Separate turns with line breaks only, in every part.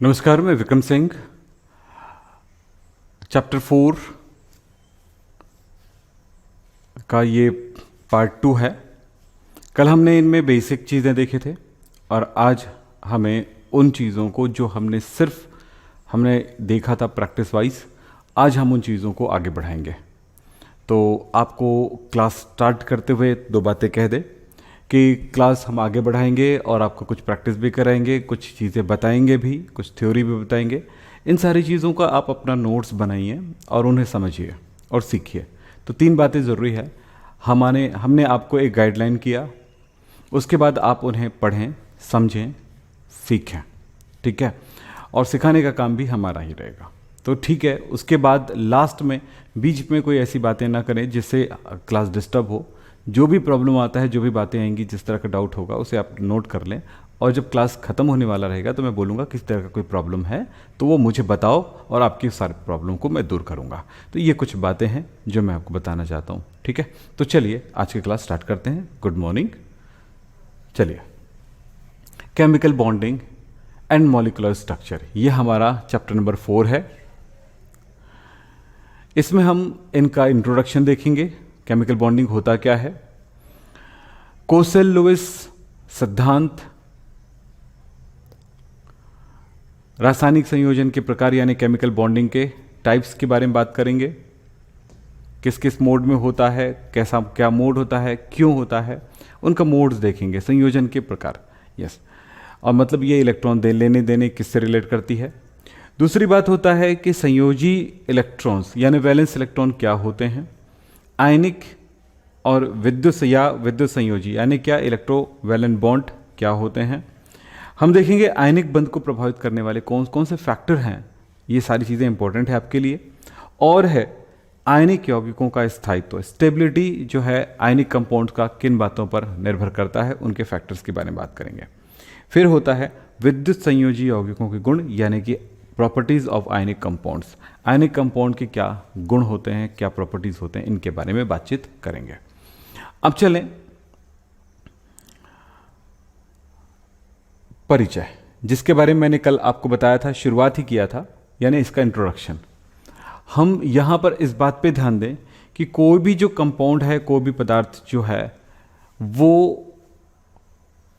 नमस्कार, मैं विक्रम सिंह। चैप्टर 4 का ये पार्ट 2 है। कल हमने इनमें बेसिक चीज़ें देखे थे और आज हमें उन चीज़ों को जो हमने देखा था प्रैक्टिस वाइज, आज हम उन चीज़ों को आगे बढ़ाएंगे। तो आपको क्लास स्टार्ट करते हुए दो बातें कह दे कि क्लास हम आगे बढ़ाएंगे और आपको कुछ प्रैक्टिस भी कराएंगे, कुछ चीज़ें बताएंगे भी, कुछ थ्योरी भी बताएंगे। इन सारी चीज़ों का आप अपना नोट्स बनाइए और उन्हें समझिए और सीखिए। तो 3 बातें ज़रूरी है। हमने आपको एक गाइडलाइन किया, उसके बाद आप उन्हें पढ़ें, समझें, सीखें, ठीक है। और सिखाने का काम भी हमारा ही रहेगा। तो ठीक है, उसके बाद लास्ट में बीच में कोई ऐसी बातें ना करें जिससे क्लास डिस्टर्ब हो। जो भी प्रॉब्लम आता है, जो भी बातें आएंगी, जिस तरह का डाउट होगा उसे आप नोट कर लें और जब क्लास ख़त्म होने वाला रहेगा तो मैं बोलूँगा किस तरह का कोई प्रॉब्लम है तो वो मुझे बताओ और आपकी सारी प्रॉब्लम को मैं दूर करूँगा। तो ये कुछ बातें हैं जो मैं आपको बताना चाहता हूँ, ठीक है। तो चलिए आज की क्लास स्टार्ट करते हैं। Good morning. चलिए, chemical bonding and molecular structure, ये हमारा चैप्टर नंबर 4 है। इसमें हम इनका इंट्रोडक्शन देखेंगे। केमिकल बॉन्डिंग होता क्या है, कोसेल लुईस सिद्धांत, रासायनिक संयोजन के प्रकार यानी केमिकल बॉन्डिंग के टाइप्स के बारे में बात करेंगे। किस किस मोड में होता है, कैसा क्या मोड होता है, क्यों होता है, उनका मोड्स देखेंगे। संयोजन के प्रकार, यस, और मतलब ये इलेक्ट्रॉन लेने देने किससे रिलेट करती है। दूसरी बात होता है कि संयोजी इलेक्ट्रॉन्स यानी वैलेंस इलेक्ट्रॉन क्या होते हैं। आयनिक और विद्युत संयोजी यानी क्या इलेक्ट्रोवैलेंट बॉन्ड क्या होते हैं। हम देखेंगे आयनिक बंध को प्रभावित करने वाले कौन कौन से फैक्टर हैं। ये सारी चीज़ें इंपॉर्टेंट है आपके लिए। और है आयनिक यौगिकों का स्थायित्व, स्टेबिलिटी जो है आयनिक कंपाउंड का किन बातों पर निर्भर करता है, उनके फैक्टर्स के बारे में बात करेंगे। फिर होता है विद्युत संयोजी यौगिकों के गुण यानी कि properties of ionic compounds. Ionic compound के क्या गुण होते हैं, क्या प्रॉपर्टीज होते हैं, इनके बारे में बातचीत करेंगे। अब चलें परिचय, जिसके बारे में मैंने कल आपको बताया था, शुरुआत ही किया था, यानी इसका इंट्रोडक्शन। हम यहां पर इस बात पे ध्यान दें कि कोई भी जो कंपाउंड है, कोई भी पदार्थ जो है, वो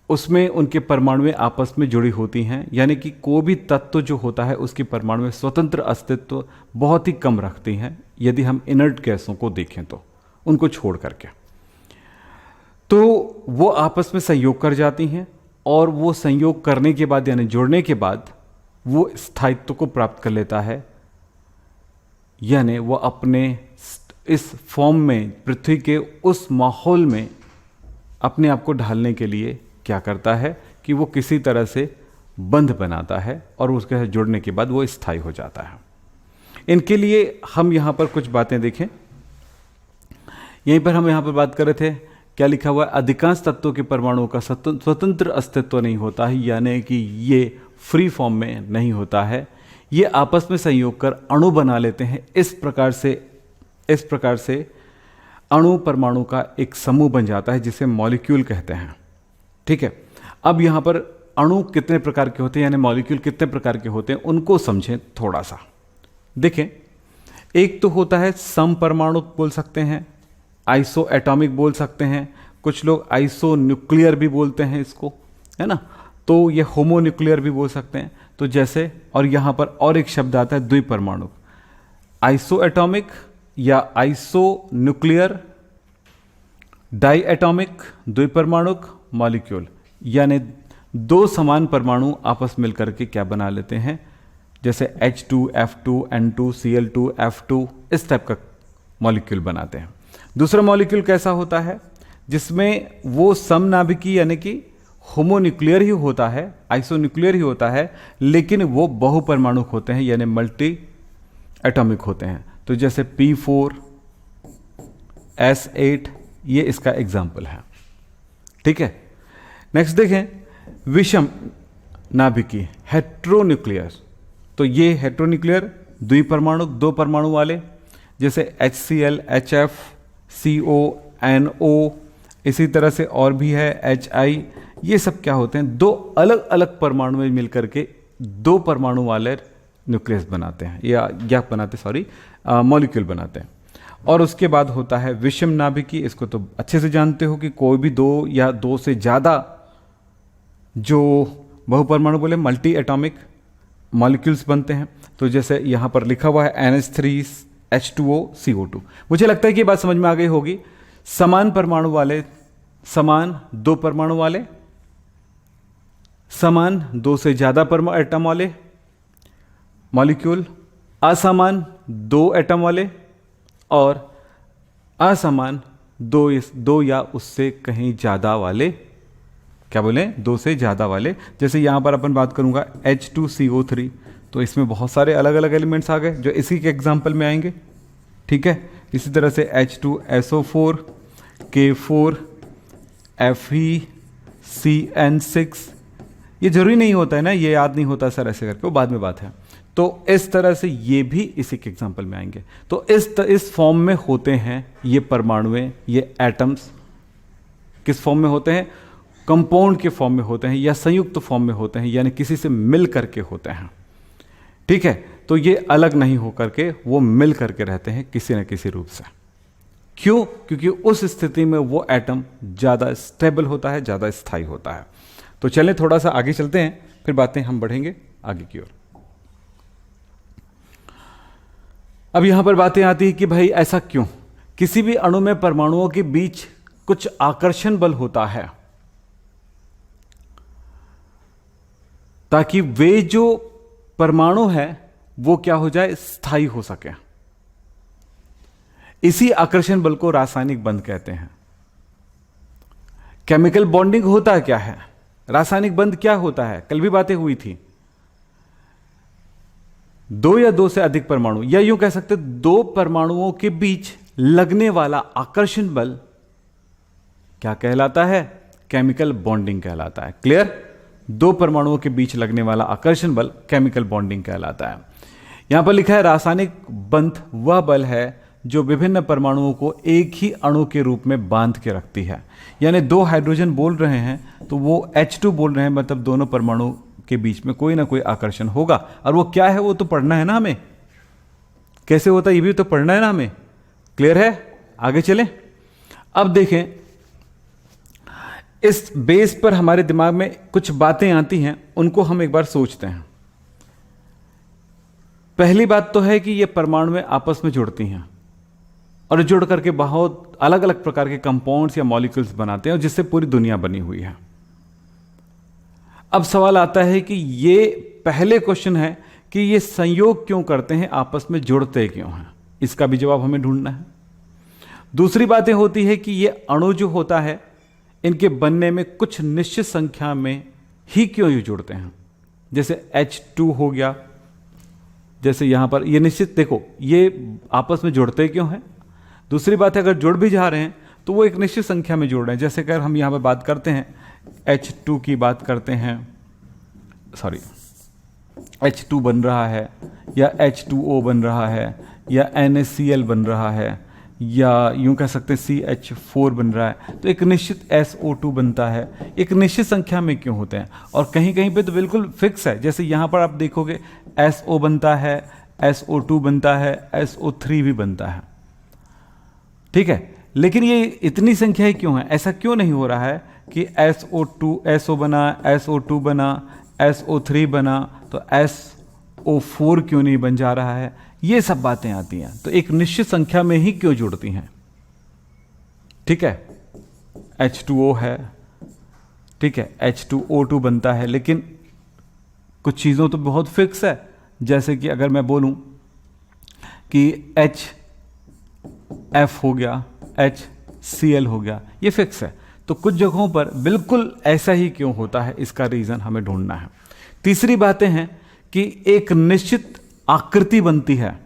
उसमें उनके परमाणुएं आपस में जुड़ी होती हैं। यानी कि कोई भी तत्व जो होता है उसकी परमाणुएं स्वतंत्र अस्तित्व बहुत ही कम रखती हैं यदि हम इनर्ट गैसों को देखें तो, उनको छोड़ करके। तो वो आपस में संयोग कर जाती हैं और वो संयोग करने के बाद यानी जुड़ने के बाद वो स्थायित्व को प्राप्त कर लेता है। यानी वो अपने इस फॉर्म में, पृथ्वी के उस माहौल में अपने आप को ढालने के लिए क्या करता है कि वो किसी तरह से बंध बनाता है और उसके साथ जुड़ने के बाद वो स्थायी हो जाता है। इनके लिए हम यहाँ पर कुछ बातें देखें। यहीं पर हम यहाँ पर बात कर रहे थे, क्या लिखा हुआ है, अधिकांश तत्वों के परमाणुओं का स्वतंत्र अस्तित्व नहीं होता है, यानी कि ये फ्री फॉर्म में नहीं होता है। ये आपस में संयोग कर अणु बना लेते हैं। इस प्रकार से अणु परमाणु का एक समूह बन जाता है जिसे मॉलिक्यूल कहते हैं, ठीक है। अब यहां पर अणु कितने प्रकार के होते हैं यानी मॉलिक्यूल कितने प्रकार के होते हैं, उनको समझें थोड़ा सा। देखें, एक तो होता है समपरमाणु बोल सकते हैं, आइसो एटॉमिक बोल सकते हैं, कुछ लोग आइसो न्यूक्लियर भी बोलते हैं इसको, है ना। तो ये होमो न्यूक्लियर भी बोल सकते हैं। तो जैसे, और यहां पर और एक शब्द आता है द्विपरमाणु, आइसो एटॉमिक या आइसो न्यूक्लियर, डाई एटॉमिक, द्विपरमाणुक, मॉलिक्यूल, यानी दो समान परमाणु आपस मिलकर के क्या बना लेते हैं, जैसे H2F2 N2 Cl2 F2, इस टाइप का मॉलिक्यूल बनाते हैं। दूसरा मॉलिक्यूल कैसा होता है, जिसमें वो समनाभिकी यानी कि होमोन्यूक्लियर ही होता है, आइसोन्यूक्लियर ही होता है, लेकिन वो बहुपरमाणुक होते हैं यानी मल्टी एटॉमिक होते हैं। तो जैसे P4 S8, ये इसका एग्जाम्पल है, ठीक है। नेक्स्ट देखें, विषम नाभिकी हेट्रोन्यूक्लियर। तो ये हेट्रोन्यूक्लियर द्विपरमाणुक, 2 परमाणु वाले, जैसे HCl HF CO NO, इसी तरह से और भी है HI। ये सब क्या होते हैं, 2 अलग अलग परमाणु में मिलकर के दो परमाणु वाले न्यूक्लियस बनाते हैं या बनाते सॉरी मॉलिक्यूल बनाते हैं। और उसके बाद होता है विषम नाभिकी। इसको तो अच्छे से जानते हो कि कोई भी दो या दो से ज़्यादा जो बहुपरमाणु बोले मल्टी एटॉमिक मॉलिक्यूल्स बनते हैं। तो जैसे यहाँ पर लिखा हुआ है NH3H2O CO2। मुझे लगता है कि ये बात समझ में आ गई होगी। समान परमाणु वाले, समान दो परमाणु वाले, समान दो से ज़्यादा एटम वाले मॉलिक्यूल, असमान दो एटम वाले और असमान दो या उससे कहीं ज़्यादा वाले, क्या बोले, दो से ज़्यादा वाले। जैसे यहाँ पर अपन बात करूँगा H2CO3, तो इसमें बहुत सारे अलग अलग एलिमेंट्स आ गए जो इसी के एग्जाम्पल में आएंगे। ठीक है, इसी तरह से H2SO4, K4, FeCN6। ये जरूरी नहीं होता है ना, ये याद नहीं होता सर ऐसे करके, वो बाद में बात है। तो इस तरह से ये भी इसी के एग्जाम्पल में आएंगे। तो इस फॉर्म में होते हैं ये परमाणुएं, ये एटम्स किस फॉर्म में होते हैं? कंपाउंड के फॉर्म में होते हैं या संयुक्त फॉर्म में होते हैं, यानी किसी से मिल करके होते हैं। ठीक है, तो ये अलग नहीं हो करके वो मिल करके रहते हैं किसी न किसी रूप से। क्यों? क्योंकि उस स्थिति में वो एटम ज़्यादा स्टेबल होता है, ज़्यादा स्थायी होता है। तो चलें थोड़ा सा आगे चलते हैं, फिर बातें हम बढ़ेंगे आगे की ओर। अब यहां पर बातें आती है कि भाई ऐसा क्यों? किसी भी अणु में परमाणुओं के बीच कुछ आकर्षण बल होता है ताकि वे जो परमाणु है वो क्या हो जाए, स्थायी हो सके। इसी आकर्षण बल को रासायनिक बंध कहते हैं। केमिकल बॉन्डिंग होता क्या है, रासायनिक बंध क्या होता है, कल भी बातें हुई थी। दो या दो से अधिक परमाणु, या यूं कह सकते दो परमाणुओं के बीच लगने वाला आकर्षण बल क्या कहलाता है? केमिकल बॉन्डिंग कहलाता है। क्लियर? दो परमाणुओं के बीच लगने वाला आकर्षण बल केमिकल बॉन्डिंग कहलाता है। यहां पर लिखा है रासायनिक बंध वह बल है जो विभिन्न परमाणुओं को एक ही अणु के रूप में बांध के रखती है। यानी दो हाइड्रोजन बोल रहे हैं तो वो H2 बोल रहे हैं, मतलब दोनों परमाणु के बीच में कोई ना कोई आकर्षण होगा। और वो क्या है वो तो पढ़ना है ना हमें, कैसे होता है ये भी तो पढ़ना है ना हमें। क्लियर है? आगे चलें। अब देखें, इस बेस पर हमारे दिमाग में कुछ बातें आती हैं, उनको हम एक बार सोचते हैं। पहली बात तो है कि ये परमाणुएं आपस में जुड़ती हैं और जुड़ करके बहुत अलग अलग प्रकार के कंपाउंड्स या मॉलिक्यूल्स बनाते हैं, जिससे पूरी दुनिया बनी हुई है। अब सवाल आता है कि ये पहले क्वेश्चन है कि ये संयोग क्यों करते हैं, आपस में जुड़ते क्यों हैं, इसका भी जवाब हमें ढूंढना है। दूसरी बातें होती है कि ये अणु जो होता है इनके बनने में कुछ निश्चित संख्या में ही क्यों ये जुड़ते हैं। जैसे H2 हो गया, जैसे यहां पर ये निश्चित, देखो ये आपस में जुड़ते क्यों हैं। दूसरी बात है अगर जुड़ भी जा रहे हैं तो वो एक निश्चित संख्या में जुड़ रहे हैं। जैसे अगर हम यहां पर बात करते हैं H2 की बात करते हैं, सॉरी H2 बन रहा है या H2O बन रहा है या NaCl बन रहा है या यूं कह सकते हैं CH4 बन रहा है, तो एक निश्चित SO2 बनता है। एक निश्चित संख्या में क्यों होते हैं? और कहीं कहीं पे तो बिल्कुल फिक्स है। जैसे यहां पर आप देखोगे SO बनता है, SO2 बनता है, SO3 भी बनता है। ठीक है, लेकिन ये इतनी संख्याएं क्यों हैं? ऐसा क्यों नहीं हो रहा है कि SO बना, SO2 बना, SO3 बना, तो SO4 क्यों नहीं बन जा रहा है? ये सब बातें आती हैं। तो एक निश्चित संख्या में ही क्यों जुड़ती हैं? ठीक है, H2O है, ठीक है, H2O2 बनता है, लेकिन कुछ चीज़ों तो बहुत फिक्स है। जैसे कि अगर मैं बोलूं कि HF हो गया, HCl हो गया, ये फिक्स है। तो कुछ जगहों पर बिल्कुल ऐसा ही क्यों होता है, इसका रीज़न हमें ढूंढना है। तीसरी बातें हैं कि एक निश्चित आकृति बनती है।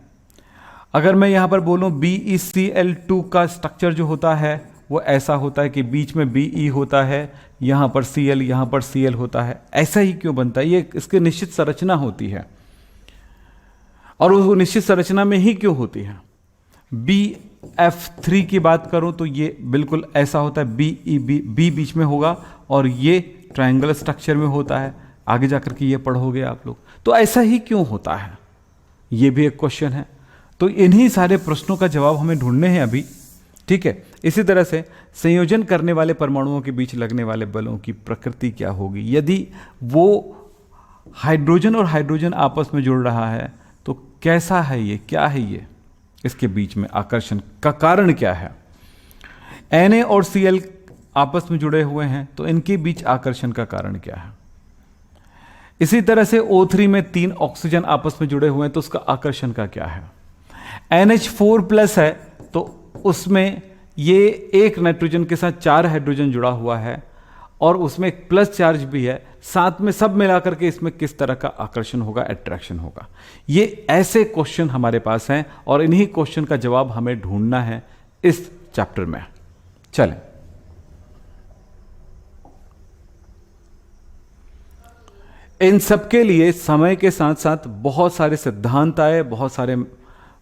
अगर मैं यहां पर बोलूं BeCl2 का स्ट्रक्चर जो होता है वो ऐसा होता है कि बीच में Be होता है, यहां पर Cl, यहां पर Cl होता है। ऐसा ही क्यों बनता है? ये इसकी निश्चित संरचना होती है। और वो निश्चित संरचना में ही क्यों होती है? BF3 की बात करूं तो ये बिल्कुल ऐसा होता है, B बीच में होगा और ये ट्रायंगुलर स्ट्रक्चर में होता है। आगे जाकर के ये पढ़ोगे आप लोग। तो ऐसा ही क्यों होता है, ये भी एक क्वेश्चन है। तो इन्हीं सारे प्रश्नों का जवाब हमें ढूंढने हैं अभी, ठीक है। इसी तरह से संयोजन करने वाले परमाणुओं के बीच लगने वाले बलों की प्रकृति क्या होगी, यदि वो हाइड्रोजन और हाइड्रोजन आपस में जुड़ रहा है तो कैसा है ये, क्या है ये, इसके बीच में आकर्षण का कारण क्या है। Na और Cl आपस में जुड़े हुए हैं तो इनके बीच आकर्षण का कारण क्या है। इसी तरह से O3 में 3 ऑक्सीजन आपस में जुड़े हुए हैं तो उसका आकर्षण का क्या है। NH4+ है तो उसमें ये एक नाइट्रोजन के साथ 4 हाइड्रोजन जुड़ा हुआ है और उसमें एक प्लस चार्ज भी है, साथ में सब मिलाकर के इसमें किस तरह का आकर्षण होगा, अट्रैक्शन होगा। ये ऐसे क्वेश्चन हमारे पास हैं और इन्हीं क्वेश्चन का जवाब हमें ढूंढना है इस चैप्टर में। चलें, इन सब के लिए समय के साथ साथ बहुत सारे सिद्धांत आए, बहुत सारे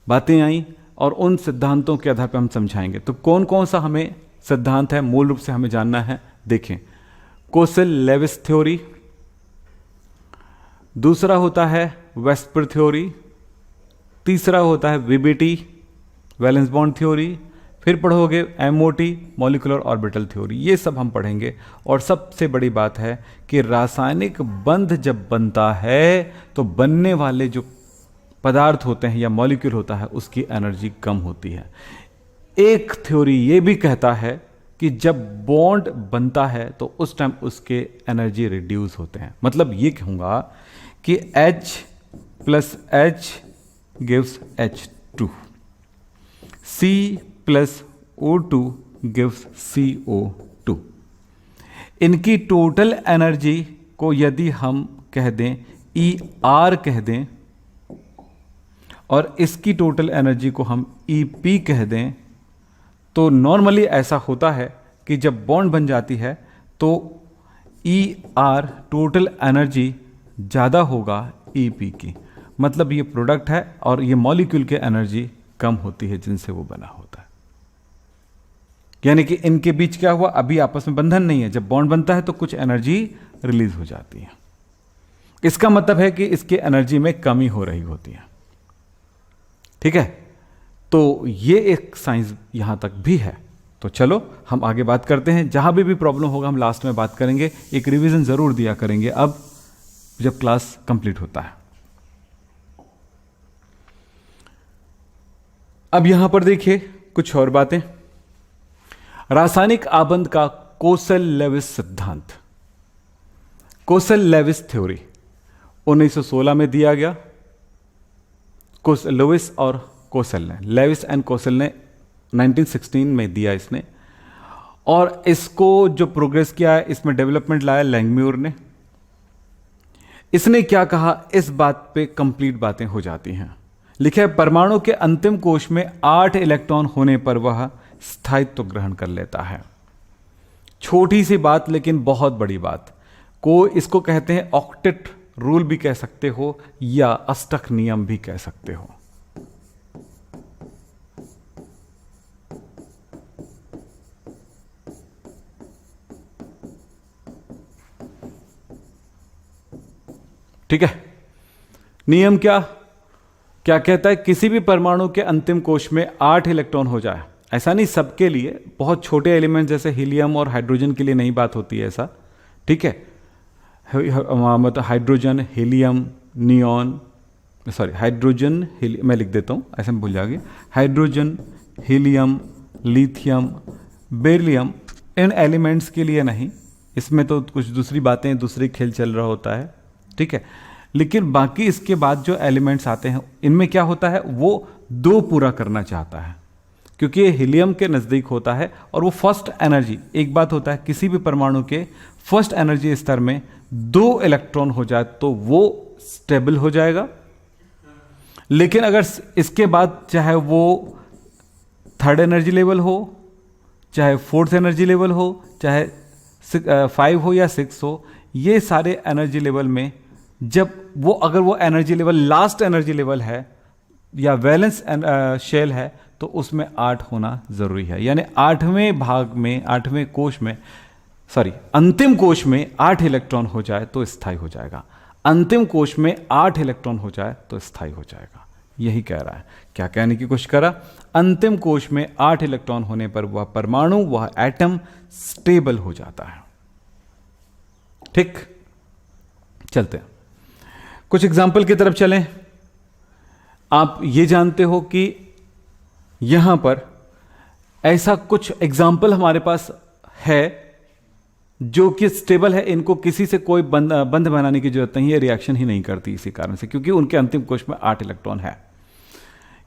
बातें आई और उन सिद्धांतों के आधार पर हम समझाएंगे। तो कौन कौन सा हमें सिद्धांत है मूल रूप से हमें जानना है। देखें, कोसेल लेविस थ्योरी, दूसरा होता है वेस्पर थ्योरी, तीसरा होता है वीबीटी वैलेंस बॉन्ड थ्योरी, फिर पढ़ोगे एमओटी मॉलिक्यूलर ऑर्बिटल थ्योरी। ये सब हम पढ़ेंगे। और सबसे बड़ी बात है कि रासायनिक बंध जब बनता है तो बनने वाले जो पदार्थ होते हैं या मॉलिक्यूल होता है उसकी एनर्जी कम होती है। एक थ्योरी ये भी कहता है कि जब बॉन्ड बनता है तो उस टाइम उसके एनर्जी रिड्यूस होते हैं। मतलब ये कहूँगा कि H+H gives H2, C+O2 gives CO2। इनकी टोटल एनर्जी को यदि हम कह दें ER कह दें और इसकी टोटल एनर्जी को हम EP कह दें, तो नॉर्मली ऐसा होता है कि जब बॉन्ड बन जाती है तो ER टोटल एनर्जी ज़्यादा होगा EP की। मतलब ये प्रोडक्ट है और ये मॉलिक्यूल की एनर्जी कम होती है जिनसे वो बना होता है। यानी कि इनके बीच क्या हुआ, अभी आपस में बंधन नहीं है, जब बॉन्ड बनता है तो कुछ एनर्जी रिलीज हो जाती है। इसका मतलब है कि इसकी एनर्जी में कमी हो रही होती है। ठीक है, तो ये एक साइंस यहां तक भी है। तो चलो हम आगे बात करते हैं। जहां भी प्रॉब्लम होगा हम लास्ट में बात करेंगे। एक रिवीजन जरूर दिया करेंगे अब जब क्लास कंप्लीट होता है। अब यहां पर देखिए कुछ और बातें। रासायनिक आबंध का कोसेल लेविस सिद्धांत, कोसेल लेविस थ्योरी 1916 में दिया गया। लुइस और कोसेल ने, लेविस एंड कोसेल ने 1916 में दिया इसने। और इसको जो प्रोग्रेस किया है, इसमें डेवलपमेंट लाया लैंगम्यूर ने। इसने क्या कहा, इस बात पे कंप्लीट बातें हो जाती हैं। लिखा है परमाणु के अंतिम कोश में 8 इलेक्ट्रॉन होने पर वह स्थायित्व ग्रहण कर लेता है। छोटी सी बात लेकिन बहुत बड़ी बात। को इसको कहते हैं ऑक्टेट रूल भी कह सकते हो या अष्टक नियम भी कह सकते हो। ठीक है, नियम क्या क्या कहता है, किसी भी परमाणु के अंतिम कोश में 8 इलेक्ट्रॉन हो जाए। ऐसा नहीं सबके लिए, बहुत छोटे एलिमेंट जैसे हीलियम और हाइड्रोजन के लिए नहीं बात होती है ऐसा। ठीक है, मतलब hydrogen, helium, neon, sorry hydrogen मैं लिख देता हूँ, ऐसे में भूल जाओगे। हाइड्रोजन, हीलियम, लिथियम, बेरिलियम, इन एलिमेंट्स के लिए नहीं। इसमें तो कुछ दूसरी बातें, दूसरी खेल चल रहा होता है। ठीक है, लेकिन बाकी इसके बाद जो एलिमेंट्स आते हैं इनमें क्या होता है, वो 2 पूरा करना चाहता है क्योंकि ये हीलियम के नज़दीक होता है और वो फर्स्ट एनर्जी, एक बात होता है किसी भी परमाणु के फर्स्ट एनर्जी स्तर में 2 इलेक्ट्रॉन हो जाए तो वो स्टेबल हो जाएगा। लेकिन अगर इसके बाद चाहे वो 3rd एनर्जी लेवल हो, चाहे 4th एनर्जी लेवल हो, चाहे 5 हो या 6 हो, ये सारे एनर्जी लेवल में जब वो अगर वो energy level last energy level है या वैलेंस शेल है तो उसमें 8 होना जरूरी है। यानी 8वें भाग में, 8वें कोश में अंतिम कोश में 8 इलेक्ट्रॉन हो जाए तो स्थायी हो जाएगा। अंतिम कोश में 8 इलेक्ट्रॉन हो जाए तो स्थायी हो जाएगा। यही कह रहा है। क्या कहने की कोशिश करा? अंतिम कोश में 8 इलेक्ट्रॉन होने पर वह परमाणु, वह एटम स्टेबल हो जाता है। ठीक, चलते हैं कुछ एग्जाम्पल की तरफ चलें। आप ये जानते हो कि यहां पर ऐसा कुछ एग्जाम्पल हमारे पास है जो कि स्टेबल है, इनको किसी से कोई बंध बनाने की जरूरत नहीं है, रिएक्शन ही नहीं करती इसी कारण से, क्योंकि उनके अंतिम कोश में 8 इलेक्ट्रॉन है।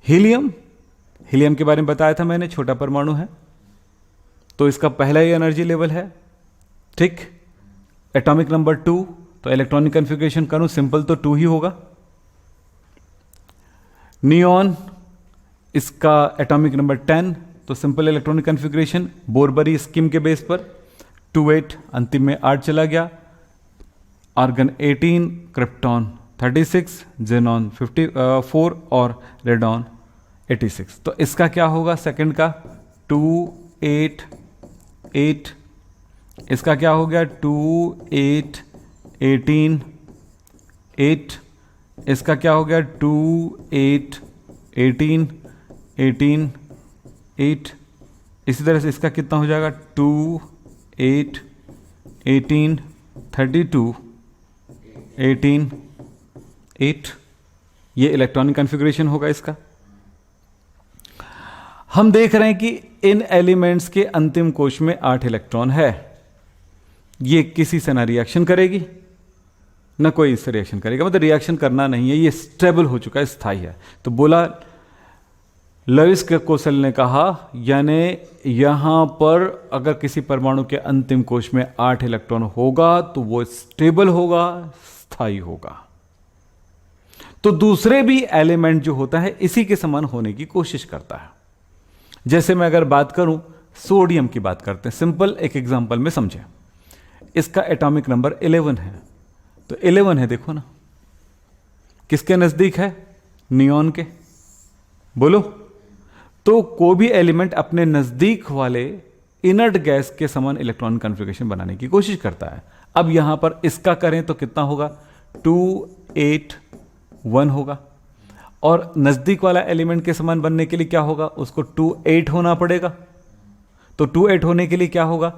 हीलियम के बारे में बताया था मैंने, छोटा परमाणु है तो इसका पहला ही एनर्जी लेवल है। ठीक, एटॉमिक नंबर 2, तो इलेक्ट्रॉनिक कॉन्फ़िगरेशन करूं सिंपल तो 2 ही होगा। नियॉन, इसका एटॉमिक नंबर 10, तो सिंपल इलेक्ट्रॉनिक कॉन्फ़िगरेशन बोरबरी स्कीम के बेस पर 28, अंतिम में 8 चला गया। आर्गन 18, क्रिप्टॉन 36, जेनॉन 54 और रेडॉन 86। तो इसका क्या होगा? सेकंड का 2, 8, 8, इसका क्या हो गया? 2, 8, 18, 8, इसका क्या हो गया? 2, 8, 18, 18, 8, इसी तरह से इसका कितना हो जाएगा? 2, 8, 18, 32, 18, 8। ये इलेक्ट्रॉनिक कॉन्फ़िगरेशन होगा इसका। हम देख रहे हैं कि इन एलिमेंट्स के अंतिम कोश में 8 इलेक्ट्रॉन है। ये किसी से ना रिएक्शन करेगी ना कोई इससे रिएक्शन करेगा, मतलब रिएक्शन करना नहीं है, ये स्टेबल हो चुका है, स्थायी है। तो बोला लुईस कोसेल ने कहा, यानी यहां पर अगर किसी परमाणु के अंतिम कोश में 8 इलेक्ट्रॉन होगा तो वो स्टेबल होगा, स्थायी होगा। तो दूसरे भी एलिमेंट जो होता है इसी के समान होने की कोशिश करता है। जैसे मैं अगर बात करूं, सोडियम की बात करते हैं, सिंपल एक एग्जांपल में समझें। इसका एटॉमिक नंबर 11 है, तो 11 है, देखो ना किसके नजदीक है? नियॉन के। बोलो, तो कोई भी एलिमेंट अपने नजदीक वाले इनर्ट गैस के समान इलेक्ट्रॉनिक कॉन्फ़िगरेशन बनाने की कोशिश करता है। अब यहां पर इसका करें तो कितना होगा? 2, 8, 1 होगा। और नजदीक वाला एलिमेंट के समान बनने के लिए क्या होगा? उसको 2, 8 होना पड़ेगा। तो 2, 8 होने के लिए क्या होगा?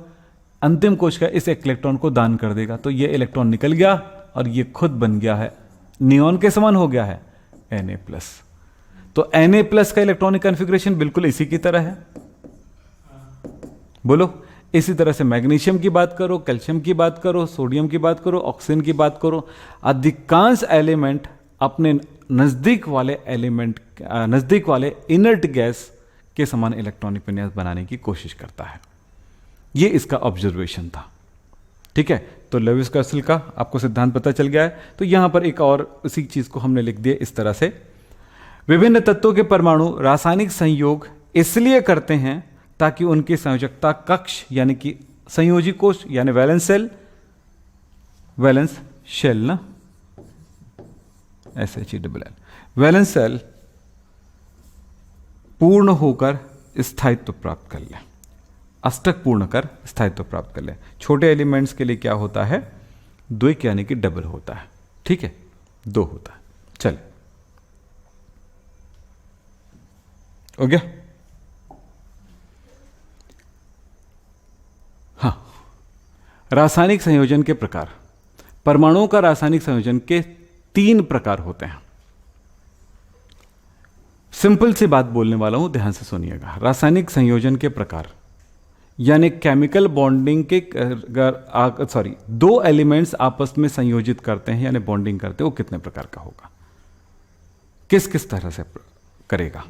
अंतिम कोश का इस इलेक्ट्रॉन को दान कर देगा, तो ये इलेक्ट्रॉन निकल गया और ये खुद बन गया है, नियॉन के समान हो गया है, Na+। तो Na+ का इलेक्ट्रॉनिक कॉन्फ़िगरेशन बिल्कुल इसी की तरह है। बोलो, इसी तरह से मैग्नीशियम की बात करो, कैल्शियम की बात करो, सोडियम की बात करो, ऑक्सीजन की बात करो, अधिकांश एलिमेंट अपने नजदीक वाले इनर्ट गैस के समान इलेक्ट्रॉनिक विन्यास बनाने की कोशिश करता है। ये इसका ऑब्जर्वेशन था। ठीक है, तो लुईस कोसेल का आपको सिद्धांत पता चल गया है। तो यहां पर एक और उसी चीज को हमने लिख दिया इस तरह से, विभिन्न तत्वों के परमाणु रासायनिक संयोग इसलिए करते हैं ताकि उनकी संयोजकता कक्ष यानी कि संयोजी कोश यानी वैलेंस शेल ना, SHELL, वैलेंस शेल पूर्ण होकर स्थायित्व प्राप्त कर ले, अष्टक पूर्ण कर स्थायित्व प्राप्त कर ले। छोटे एलिमेंट्स के लिए क्या होता है? द्विक यानी कि डबल होता है। ठीक है, 2 होता है। चलिए, हो गया? हाँ, रासायनिक संयोजन के प्रकार। परमाणुओं का रासायनिक संयोजन के 3 प्रकार होते हैं। सिंपल सी बात बोलने वाला हूं, ध्यान से सुनिएगा। रासायनिक संयोजन के प्रकार यानी केमिकल बॉन्डिंग के 2 एलिमेंट्स आपस में संयोजित करते हैं यानी बॉन्डिंग करते हैं, वो कितने प्रकार का होगा, किस किस तरह से करेगा।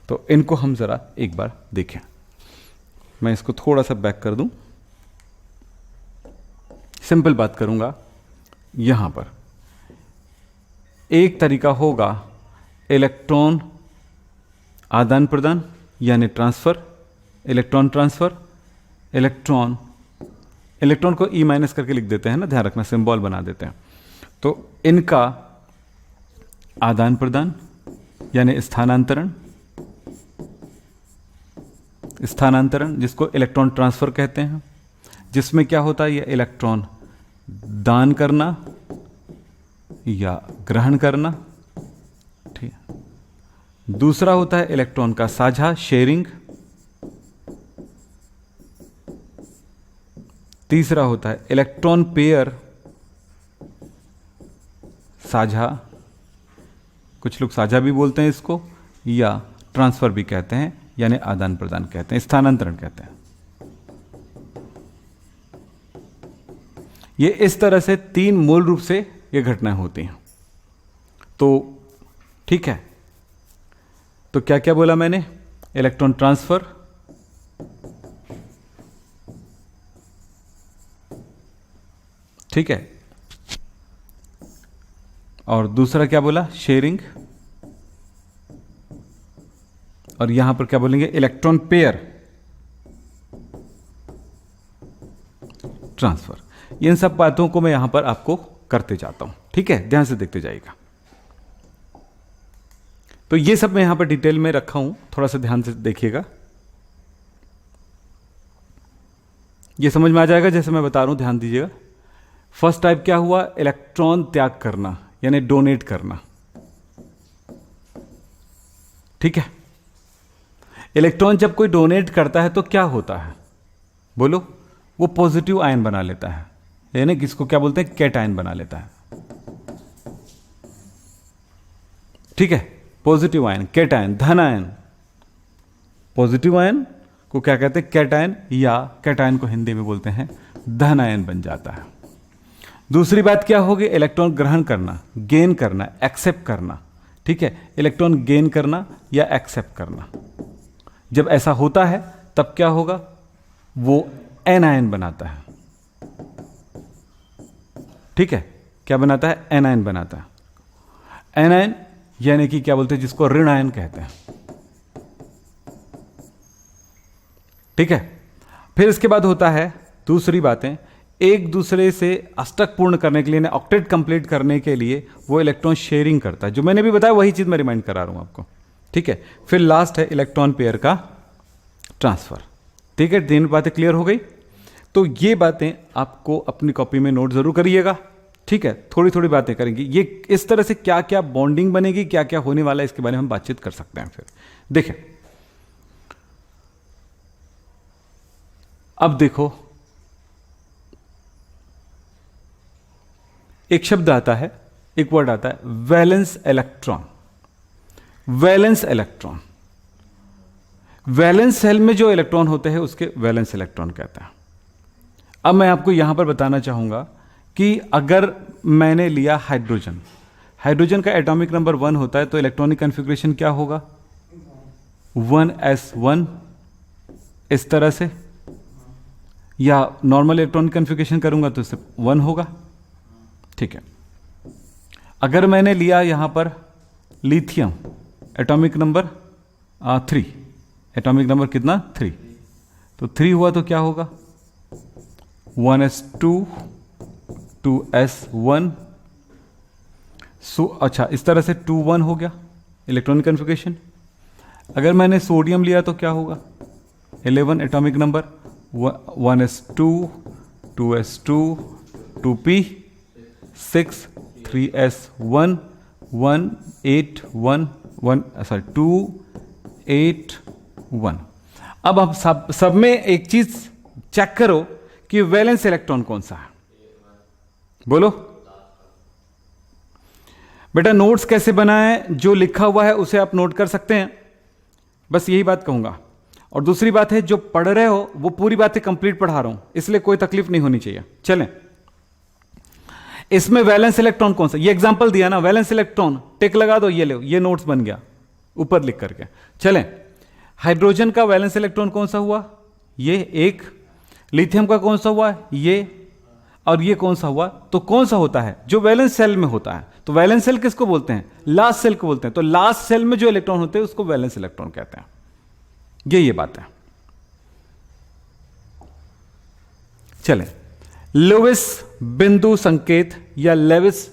तो इनको हम जरा एक बार देखें। मैं इसको थोड़ा सा बैक कर दूं, सिंपल बात करूंगा। यहां पर एक तरीका होगा इलेक्ट्रॉन आदान प्रदान यानी ट्रांसफर, इलेक्ट्रॉन ट्रांसफर, इलेक्ट्रॉन को E- करके लिख देते हैं ना, ध्यान रखना, सिंबल बना देते हैं। तो इनका आदान प्रदान यानी स्थानांतरण जिसको इलेक्ट्रॉन ट्रांसफर कहते हैं, जिसमें क्या होता है, ये इलेक्ट्रॉन दान करना या ग्रहण करना, ठीक है। दूसरा होता है इलेक्ट्रॉन का साझा, शेयरिंग। तीसरा होता है इलेक्ट्रॉन पेयर, साझा, कुछ लोग साझा भी बोलते हैं इसको, या ट्रांसफर भी कहते हैं, यानी आदान प्रदान कहते हैं, स्थानांतरण कहते हैं। ये इस तरह से तीन मूल रूप से ये घटनाएं होती हैं। तो ठीक है, तो क्या क्या बोला मैंने, इलेक्ट्रॉन ट्रांसफर, ठीक है, और दूसरा क्या बोला, शेयरिंग, और यहां पर क्या बोलेंगे, इलेक्ट्रॉन पेयर, ट्रांसफर। इन सब बातों को मैं यहां पर आपको करते जाता हूं, ठीक है, ध्यान से देखते जाइएगा। तो ये सब मैं यहां पर डिटेल में रखा हूं, थोड़ा सा ध्यान से देखिएगा, ये समझ में आ जाएगा जैसे मैं बता रहा हूं, ध्यान दीजिएगा। फर्स्ट टाइप क्या हुआ, इलेक्ट्रॉन त्याग करना, यानी डोनेट करना, ठीक है। इलेक्ट्रॉन जब कोई डोनेट करता है तो क्या होता है, बोलो, वो पॉजिटिव आयन बना लेता है, यानी किसको क्या बोलते हैं, कैटायन बना लेता है, ठीक है। पॉजिटिव आयन, कैटायन, धन आयन, पॉजिटिव आयन को क्या कहते हैं, कैटायन, या कैटायन को हिंदी में बोलते हैं धन आयन बन जाता है। दूसरी बात क्या होगी, इलेक्ट्रॉन ग्रहण करना, गेन करना, एक्सेप्ट करना, ठीक है, इलेक्ट्रॉन गेन करना या एक्सेप्ट करना। जब ऐसा होता है तब क्या होगा, वो एनायन बनाता है, ठीक है, क्या बनाता है, एनायन बनाता है। एनायन यानी कि क्या बोलते हैं, जिसको ऋण आयन कहते हैं, ठीक है। फिर इसके बाद होता है दूसरी बातें, एक दूसरे से अष्टक पूर्ण करने के लिए, ऑक्टेट कंप्लीट करने के लिए वो इलेक्ट्रॉन शेयरिंग करता है, जो मैंने भी बताया वही चीज मैं रिमाइंड करा रहा हूं आपको, ठीक है। फिर लास्ट है इलेक्ट्रॉन पेयर का ट्रांसफर, ठीक है। तीन बातें क्लियर हो गई। तो ये बातें आपको अपनी कॉपी में नोट जरूर करिएगा, ठीक है। थोड़ी थोड़ी बातें करेंगे, ये इस तरह से क्या क्या बॉन्डिंग बनेगी, क्या क्या होने वाला है, इसके बारे में हम बातचीत कर सकते हैं। फिर देखें, अब देखो, एक शब्द आता है, एक वर्ड आता है, valence electron. Valence electron, valence shell में जो इलेक्ट्रॉन होते हैं उसके वैलेंस इलेक्ट्रॉन कहते हैं। अब मैं आपको यहां पर बताना चाहूंगा कि अगर मैंने लिया हाइड्रोजन, हाइड्रोजन का एटॉमिक नंबर 1 होता है, तो इलेक्ट्रॉनिक कॉन्फ़िगरेशन क्या होगा, 1s1, इस तरह से, या नॉर्मल इलेक्ट्रॉनिक कॉन्फ़िगरेशन करूंगा तो सिर्फ 1 होगा, ठीक है। अगर मैंने लिया यहां पर lithium, atomic number 3, atomic number कितना, 3, तो 3 हुआ तो क्या होगा, 1s2, 2s1, अच्छा, इस तरह से 2-1 हो गया इलेक्ट्रॉनिक कॉन्फ़िगरेशन। अगर मैंने सोडियम लिया तो क्या होगा, 11 atomic number, 1s2, 2s2, 2p6, 3s1, 181, 281। अब आप सब में एक चीज चेक करो कि वैलेंस इलेक्ट्रॉन कौन सा है, बोलो बेटा। नोट्स कैसे बनाएं, जो लिखा हुआ है उसे आप नोट कर सकते हैं, बस यही बात कहूंगा। और दूसरी बात है, जो पढ़ रहे हो वो पूरी बातें कंप्लीट पढ़ा रहा हूं, इसलिए कोई तकलीफ नहीं होनी चाहिए। चलें, इसमें वैलेंस इलेक्ट्रॉन कौन सा, ये एग्जांपल दिया ना, वैलेंस इलेक्ट्रॉन टिक लगा दो, ये ले, ये नोट्स बन गया ऊपर लिख करके। चलें, हाइड्रोजन का वैलेंस इलेक्ट्रॉन कौन सा हुआ, ये एक, लिथियम का कौन सा हुआ, ये, और ये कौन सा हुआ, तो कौन सा होता है, जो वैलेंस सेल में होता है। तो वैलेंस सेल किसको बोलते हैं, लास्ट सेल को बोलते हैं। तो लास्ट सेल में जो इलेक्ट्रॉन होते हैं उसको वैलेंस इलेक्ट्रॉन कहते हैं। ये बात है। चलें, लुईस बिंदु संकेत या लेविस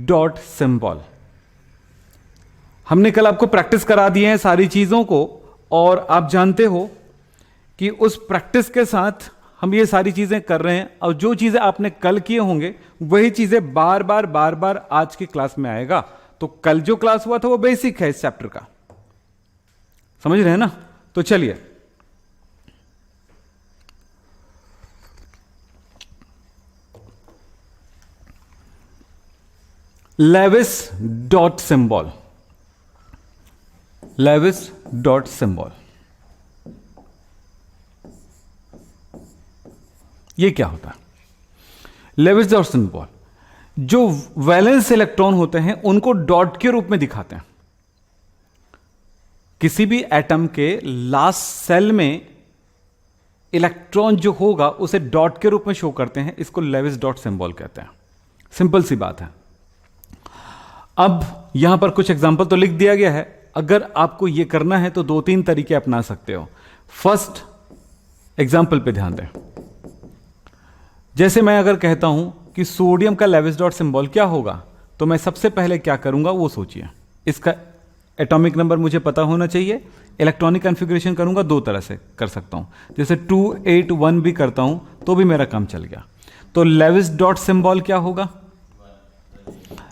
डॉट सिंबल, हमने कल आपको प्रैक्टिस करा दिए हैं सारी चीजों को, और आप जानते हो कि उस प्रैक्टिस के साथ हम ये सारी चीजें कर रहे हैं और जो चीजें आपने कल किए होंगे वही चीजें बार बार आज की क्लास में आएगा। तो कल जो क्लास हुआ था वो बेसिक है इस चैप्टर का, समझ रहे हैं ना। तो चलिए Lewis dot symbol, Lewis dot symbol ये क्या होता है? लेविस डॉट सिंबल जो वैलेंस इलेक्ट्रॉन होते हैं उनको डॉट के रूप में दिखाते हैं। किसी भी एटम के लास्ट सेल में इलेक्ट्रॉन जो होगा उसे डॉट के रूप में शो करते हैं, इसको लेविस डॉट सिंबल कहते हैं। सिंपल सी बात है। अब यहां पर कुछ एग्जांपल तो लिख दिया गया है, अगर आपको यह करना है तो 2-3 तरीके अपना सकते हो। फर्स्ट एग्जांपल पे ध्यान दें। जैसे मैं अगर कहता हूं कि सोडियम का लेविस डॉट सिंबल क्या होगा, तो मैं सबसे पहले क्या करूंगा वो सोचिए। इसका एटॉमिक नंबर मुझे पता होना चाहिए। इलेक्ट्रॉनिक कॉन्फ़िगरेशन करूंगा 2 तरह से कर सकता हूं, जैसे 281 भी करता हूं तो भी मेरा काम चल गया। तो लेविस डॉट सिंबल क्या होगा?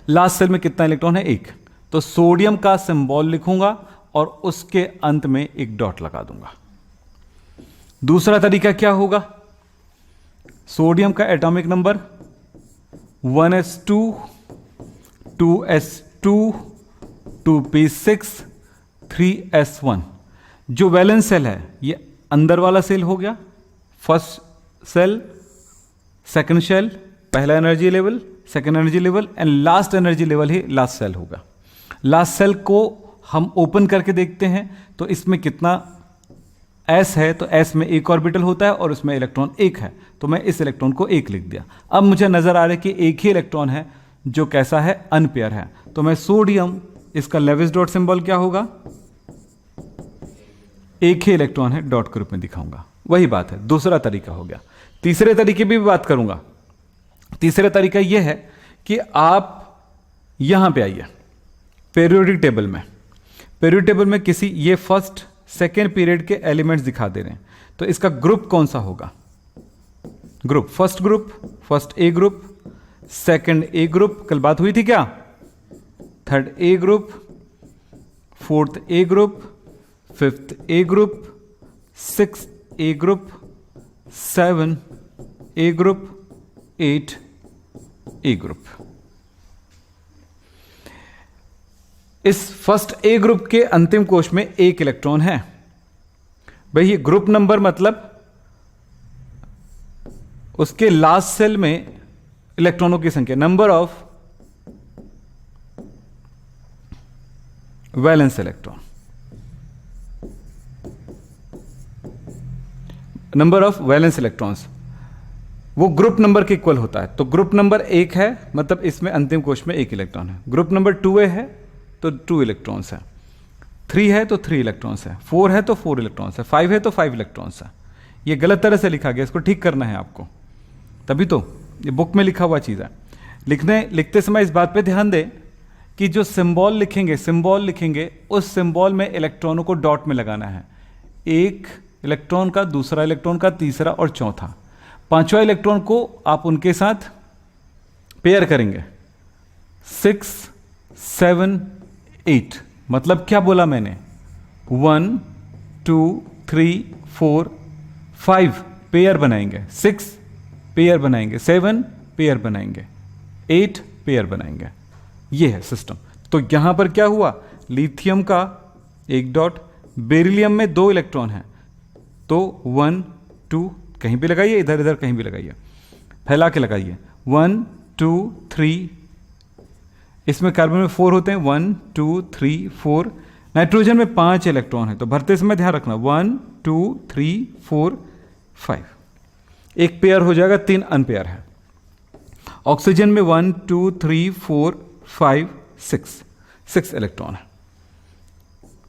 लास्ट सेल में कितना इलेक्ट्रॉन है? 1। तो सोडियम का सिंबल लिखूंगा और उसके अंत में एक डॉट लगा दूंगा। दूसरा तरीका क्या होगा? सोडियम का atomic number 1s2 2s2 2p6 3s1। जो वैलेंस सेल है ये अंदर वाला सेल हो गया, फर्स्ट सेल, सेकंड सेल, पहला energy level, second energy level and last energy level ही लास्ट सेल होगा। लास्ट सेल को हम ओपन करके देखते हैं तो इसमें कितना s है, तो s में एक ऑर्बिटल होता है और उसमें इलेक्ट्रॉन 1 है, तो मैं इस इलेक्ट्रॉन को 1 लिख दिया। अब मुझे नजर आ रहा है कि एक ही इलेक्ट्रॉन है जो कैसा है? अनपेयर है। तो मैं सोडियम, इसका लेविस डॉट सिंबल क्या होगा? एक ही इलेक्ट्रॉन है, डॉट के रूप में दिखाऊंगा। वही बात है, दूसरा तरीका हो गया। तीसरे तरीके भी बात करूंगा। तीसरा तरीका यह है कि आप यहां पे आइए पीरियोडिक टेबल में। पीरियोडिक टेबल में किसी ये फर्स्ट सेकेंड पीरियड के एलिमेंट्स दिखा दे रहे हैं, तो इसका ग्रुप कौन सा होगा? Group, first A group, second A group, कल बात हुई थी क्या? Third A group, fourth A group, fifth A group, six A group, 7 A group, 8 A group. इस फर्स्ट ए ग्रुप के अंतिम कोश में 1 इलेक्ट्रॉन है। भाई ये ग्रुप नंबर मतलब उसके लास्ट सेल में इलेक्ट्रॉनों की संख्या, number of valence electron, number of valence electrons, वो ग्रुप नंबर के इक्वल होता है। तो ग्रुप नंबर 1 है मतलब इसमें अंतिम कोश में 1 इलेक्ट्रॉन है। ग्रुप नंबर 2a है तो 2 इलेक्ट्रॉन्स है, 3 है तो 3 इलेक्ट्रॉन्स है, 4 है तो 4 इलेक्ट्रॉन्स है, 5 है तो 5 इलेक्ट्रॉन्स है। ये गलत तरह से लिखा गया, इसको ठीक करना है आपको, तभी तो ये बुक में लिखा हुआ चीज़ है। लिखते समय इस बात पे ध्यान दें कि जो सिंबल लिखेंगे उस सिंबल में इलेक्ट्रॉनों को डॉट में लगाना है। एक इलेक्ट्रॉन का, दूसरा इलेक्ट्रॉन का, तीसरा और चौथा, 5वां इलेक्ट्रॉन को आप उनके साथ पेयर करेंगे। 6 7 8 मतलब क्या बोला मैंने? 1 2 3 4 5 पेयर बनाएंगे, 6 पेयर बनाएंगे, 7 पेयर बनाएंगे, 8 पेयर बनाएंगे। ये है सिस्टम। तो यहां पर क्या हुआ? लिथियम का 1 डॉट, बेरिलियम में 2 इलेक्ट्रॉन है तो 1 2, कहीं भी लगाइए, इधर इधर कहीं भी लगाइए, फैला के लगाइए, 1 2 3। इसमें कार्बन में 4 होते हैं, 1 2 3 4। नाइट्रोजन में 5 इलेक्ट्रॉन है, तो भरते समय ध्यान रखना 1 2 3 4 5, एक पेयर हो जाएगा, 3 अनपेयर है। ऑक्सीजन में 1 2 3 4 5 6 इलेक्ट्रॉन है।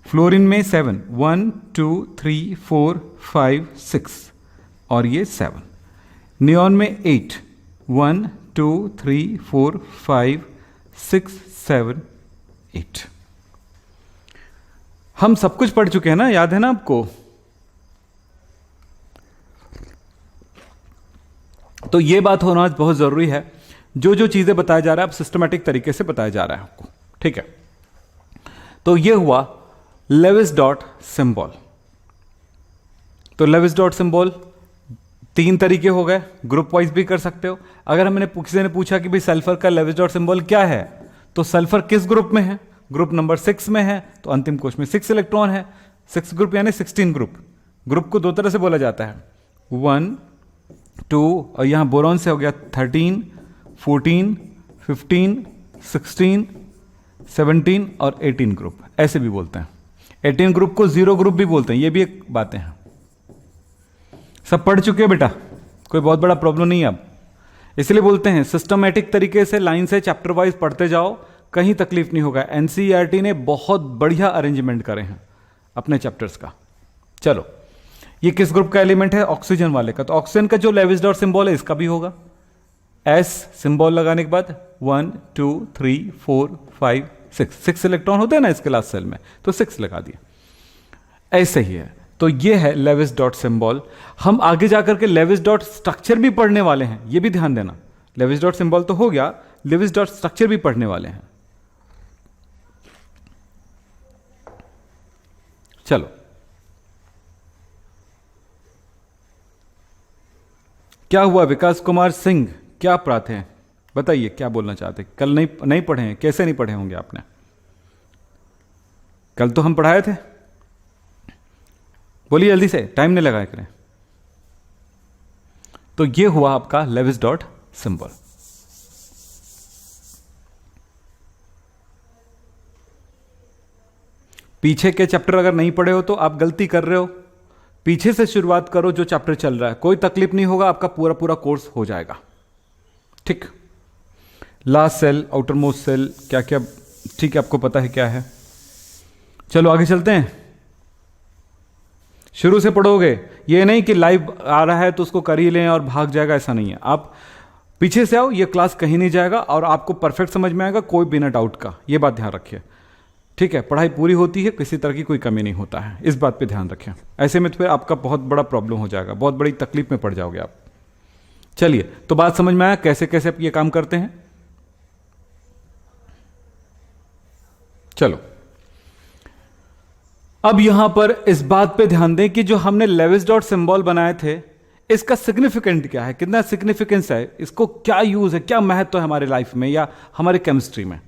फ्लोरीन में 7 1 2 3 4 5 6 और ये 7। नियॉन में 8 1 2 3 4 5 6 7 8। हम सब कुछ पढ़ चुके हैं ना, याद है ना आपको? तो ये बात होना बहुत जरूरी है, जो जो चीजें बताया जा रहा है अब सिस्टमेटिक तरीके से बताया जा रहा है आपको, ठीक है। तो ये हुआ लेविस डॉट सिंबल। तो लेविस डॉट सिंबल 3 तरीके हो गए, ग्रुप वाइज भी कर सकते हो। अगर हमने किसी ने पूछा कि भाई सल्फर का लेविस डॉट सिंबल क्या है, तो सल्फर किस ग्रुप में है, ग्रुप नंबर 6 में है, तो अंतिम कोश में 6 इलेक्ट्रॉन है। 6 ग्रुप यानी 16 ग्रुप। ग्रुप को 2 तरह से बोला जाता है, 1 2, और यहां बोरॉन से हो गया 13 14 15 16 17 और 18 ग्रुप, ऐसे भी बोलते हैं। 18 ग्रुप को 0 ग्रुप भी बोलते हैं, ये भी एक बातें हैं। सब पढ़ चुके हो बेटा, कोई बहुत बड़ा प्रॉब्लम नहीं है अब। इसलिए बोलते हैं सिस्टमैटिक तरीके से लाइन से चैप्टर वाइज पढ़ते जाओ, कहीं तकलीफ नहीं होगा। एनसीईआरटी ने बहुत बढ़िया अरेंजमेंट करे हैं अपने चैप्टर्स का। चलो, ये किस ग्रुप का एलिमेंट है, ऑक्सीजन वाले का। तो ऑक्सीजन का जो लेविस डॉट सिंबल है इसका भी होगा, एस सिंबल लगाने के बाद 1 2 3 4 5 6 इलेक्ट्रॉन होते हैं ना इसके लास्ट सेल में, तो 6 लगा दिए। ऐसे ही है। तो ये है लेविस डॉट सिंबल। हम आगे जाकर के लेविस डॉट स्ट्रक्चर भी पढ़ने वाले हैं, ये भी ध्यान देना। लेविस डॉट सिंबल तो हो गया, लेविस डॉट स्ट्रक्चर भी पढ़ने वाले हैं। चलो, क्या हुआ विकास कुमार सिंह, क्या अपराध है बताइए, क्या बोलना चाहते? कल नहीं पढ़े हैं, कैसे नहीं पढ़े होंगे आपने? कल तो हम पढ़ाए थे, बोलिए जल्दी से, टाइम नहीं लगाया करें। तो ये हुआ आपका लेविस डॉट सिंबल। पीछे के चैप्टर अगर नहीं पढ़े हो तो आप गलती कर रहे हो, पीछे से शुरुआत करो जो चैप्टर चल रहा है, कोई तकलीफ नहीं होगा, आपका पूरा पूरा कोर्स हो जाएगा, ठीक। Last shell, outermost shell, क्या क्या, ठीक है, आपको पता है क्या है। चलो आगे चलते हैं। शुरू से पढ़ोगे, ये नहीं कि लाइव आ रहा है तो उसको कर ही लें और भाग जाएगा, ऐसा नहीं है। आप पीछे से आओ, ये क्लास कहीं नहीं जाएगा और आपको परफेक्ट समझ में आएगा, कोई बिना डाउट का, ये बात ध्यान रखिए, ठीक है। पढ़ाई पूरी होती है, किसी तरह की कोई कमी नहीं होता है, इस बात पे ध्यान रखें। ऐसे में तो फिर आपका बहुत बड़ा प्रॉब्लम हो जाएगा, बहुत बड़ी तकलीफ में पड़ जाओगे आप। चलिए, तो बात समझ में आया कैसे कैसे ये काम करते हैं। चलो, अब यहां पर इस बात पे ध्यान दें कि जो हमने लेविस डॉट सिंबल बनाए थे, इसका सिग्निफिकेंट क्या है, कितना सिग्निफिकेंस है, इसको क्या यूज है, क्या महत्व है हमारे लाइफ में या हमारे केमिस्ट्री में।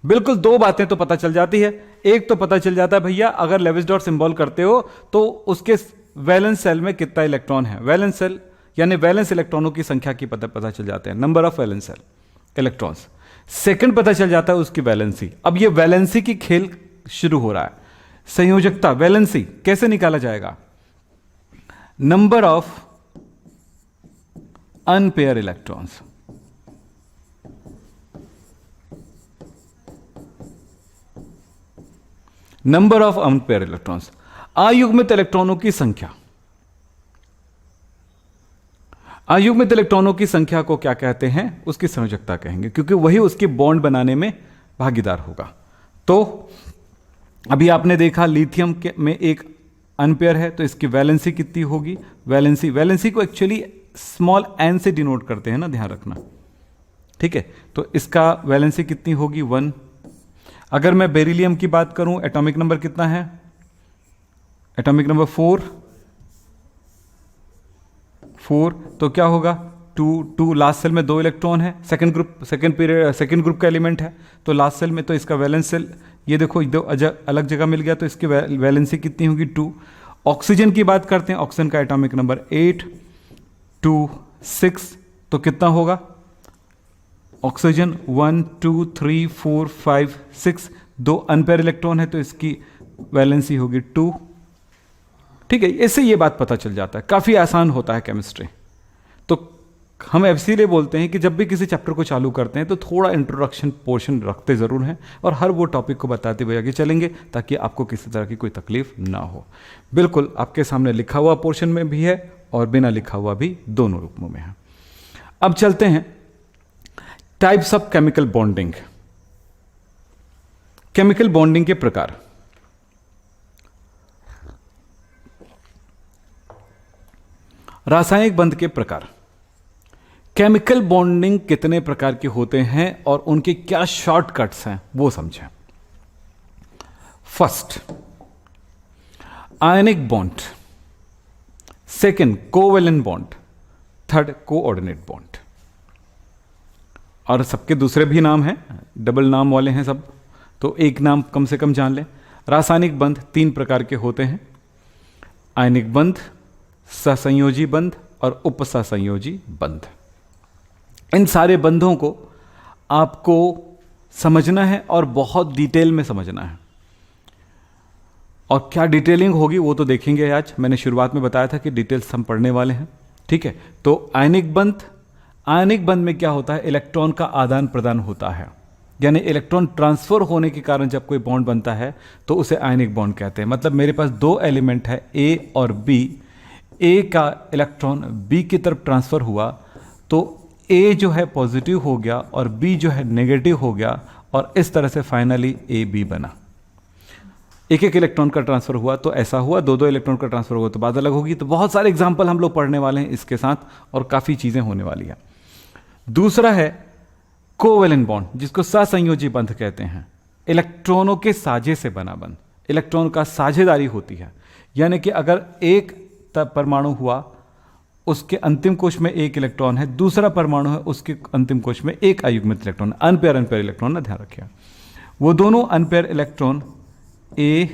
बिल्कुल 2 बातें तो पता चल जाती है। एक तो पता चल जाता है भैया, अगर लेविस डॉट सिंबल करते हो तो उसके वैलेंस सेल में कितना इलेक्ट्रॉन है, वैलेंस सेल यानी वैलेंस इलेक्ट्रॉनों की संख्या की पता चल जाते हैं, number of valence shell electrons. Second पता चल जाता है उसकी वैलेंसी। अब ये वैलेंसी की खेल शुरू हो रहा है। संयोजकता, वैलेंसी कैसे निकाला जाएगा, number of unpair electrons. Number of unpair electrons, अयुग्मित इलेक्ट्रॉनों की संख्या। अयुग्मित इलेक्ट्रॉनों की संख्या को क्या कहते हैं, उसकी संयोजकता कहेंगे, क्योंकि वही उसकी बॉन्ड बनाने में भागीदार होगा। तो अभी आपने देखा लिथियम में एक अनपेयर है, तो इसकी वैलेंसी कितनी होगी, वैलेंसी को एक्चुअली स्मॉल एन से डिनोट करते हैं ना, ध्यान रखना, ठीक है। तो इसका वैलेंसी कितनी होगी, 1। अगर मैं बेरिलियम की बात करूं, एटॉमिक नंबर कितना है, एटॉमिक नंबर 4, तो क्या होगा 2 लास्ट सेल में 2 इलेक्ट्रॉन है, सेकंड ग्रुप का एलिमेंट है, तो लास्ट सेल में तो इसका वैलेंस सेल, ये देखो 2 अलग जगह मिल गया, तो इसकी वैलेंसी कितनी होगी, 2। ऑक्सीजन की बात करते हैं, ऑक्सीजन का एटॉमिक नंबर 8 2 6, तो कितना होगा ऑक्सीजन 1 2 3 4 5 6, 2 अनपेयर इलेक्ट्रॉन है, तो इसकी वैलेंसी होगी 2, ठीक है। इससे ये बात पता चल जाता है, काफी आसान होता है केमिस्ट्री। तो हम इसीलिए बोलते हैं कि जब भी किसी चैप्टर को चालू करते हैं तो थोड़ा इंट्रोडक्शन पोर्शन रखते जरूर हैं और हर वो टॉपिक को बताते हुए आगे चलेंगे, ताकि आपको किसी तरह की कोई तकलीफ ना हो। बिल्कुल आपके सामने लिखा हुआ पोर्शन में भी है और बिना लिखा हुआ भी, दोनों रूपों में है। अब चलते हैं types of chemical bonding. Chemical bonding के प्रकार। रासायनिक बंध के प्रकार। केमिकल बॉन्डिंग कितने प्रकार के होते हैं और उनके क्या शॉर्टकट्स हैं वो समझें। First, ionic bond. Second, covalent bond. Third, coordinate bond. और सबके दूसरे भी नाम हैं, डबल नाम वाले हैं सब, तो एक नाम कम से कम जान लें। रासायनिक बंध 3 प्रकार के होते हैं, आयनिक बंध, सहसंयोजी बंध और उपसहसंयोजी बंध। इन सारे बंधों को आपको समझना है और बहुत डिटेल में समझना है। और क्या डिटेलिंग होगी वो तो देखेंगे आज। मैंने शुरुआत में बताया था कि डिटेल्स हम पढ़ने वाले हैं, ठीक है। तो आयनिक बंध में क्या होता है, इलेक्ट्रॉन का आदान प्रदान होता है, यानी इलेक्ट्रॉन ट्रांसफर होने के कारण जब कोई बॉन्ड बनता है तो उसे आयनिक बॉन्ड कहते हैं। मतलब मेरे पास 2 एलिमेंट है ए और बी, ए का इलेक्ट्रॉन बी की तरफ ट्रांसफर हुआ तो ए जो है पॉजिटिव हो गया और बी जो है नेगेटिव हो गया, और इस तरह से फाइनली ए बी बना। एक एक इलेक्ट्रॉन का ट्रांसफर हुआ तो ऐसा हुआ, 2-2 इलेक्ट्रॉन का ट्रांसफर हुआ तो बात अलग होगी। तो बहुत सारे एग्जाम्पल हम लोग पढ़ने वाले हैं इसके साथ, और काफ़ी चीज़ें होने वाली है। दूसरा है कोवेलेंट बॉन्ड, जिसको सहसंयोजी बंध कहते हैं। इलेक्ट्रॉनों के साझे से बना बंध, इलेक्ट्रॉन का साझेदारी होती है। यानी कि अगर एक परमाणु हुआ, उसके अंतिम कोश में 1 इलेक्ट्रॉन है, दूसरा परमाणु है उसके अंतिम कोश में 1 अयुग्मित इलेक्ट्रॉन, अनपेयर इलेक्ट्रॉन, ना ध्यान रखिए। वो दोनों अनपेयर इलेक्ट्रॉन ए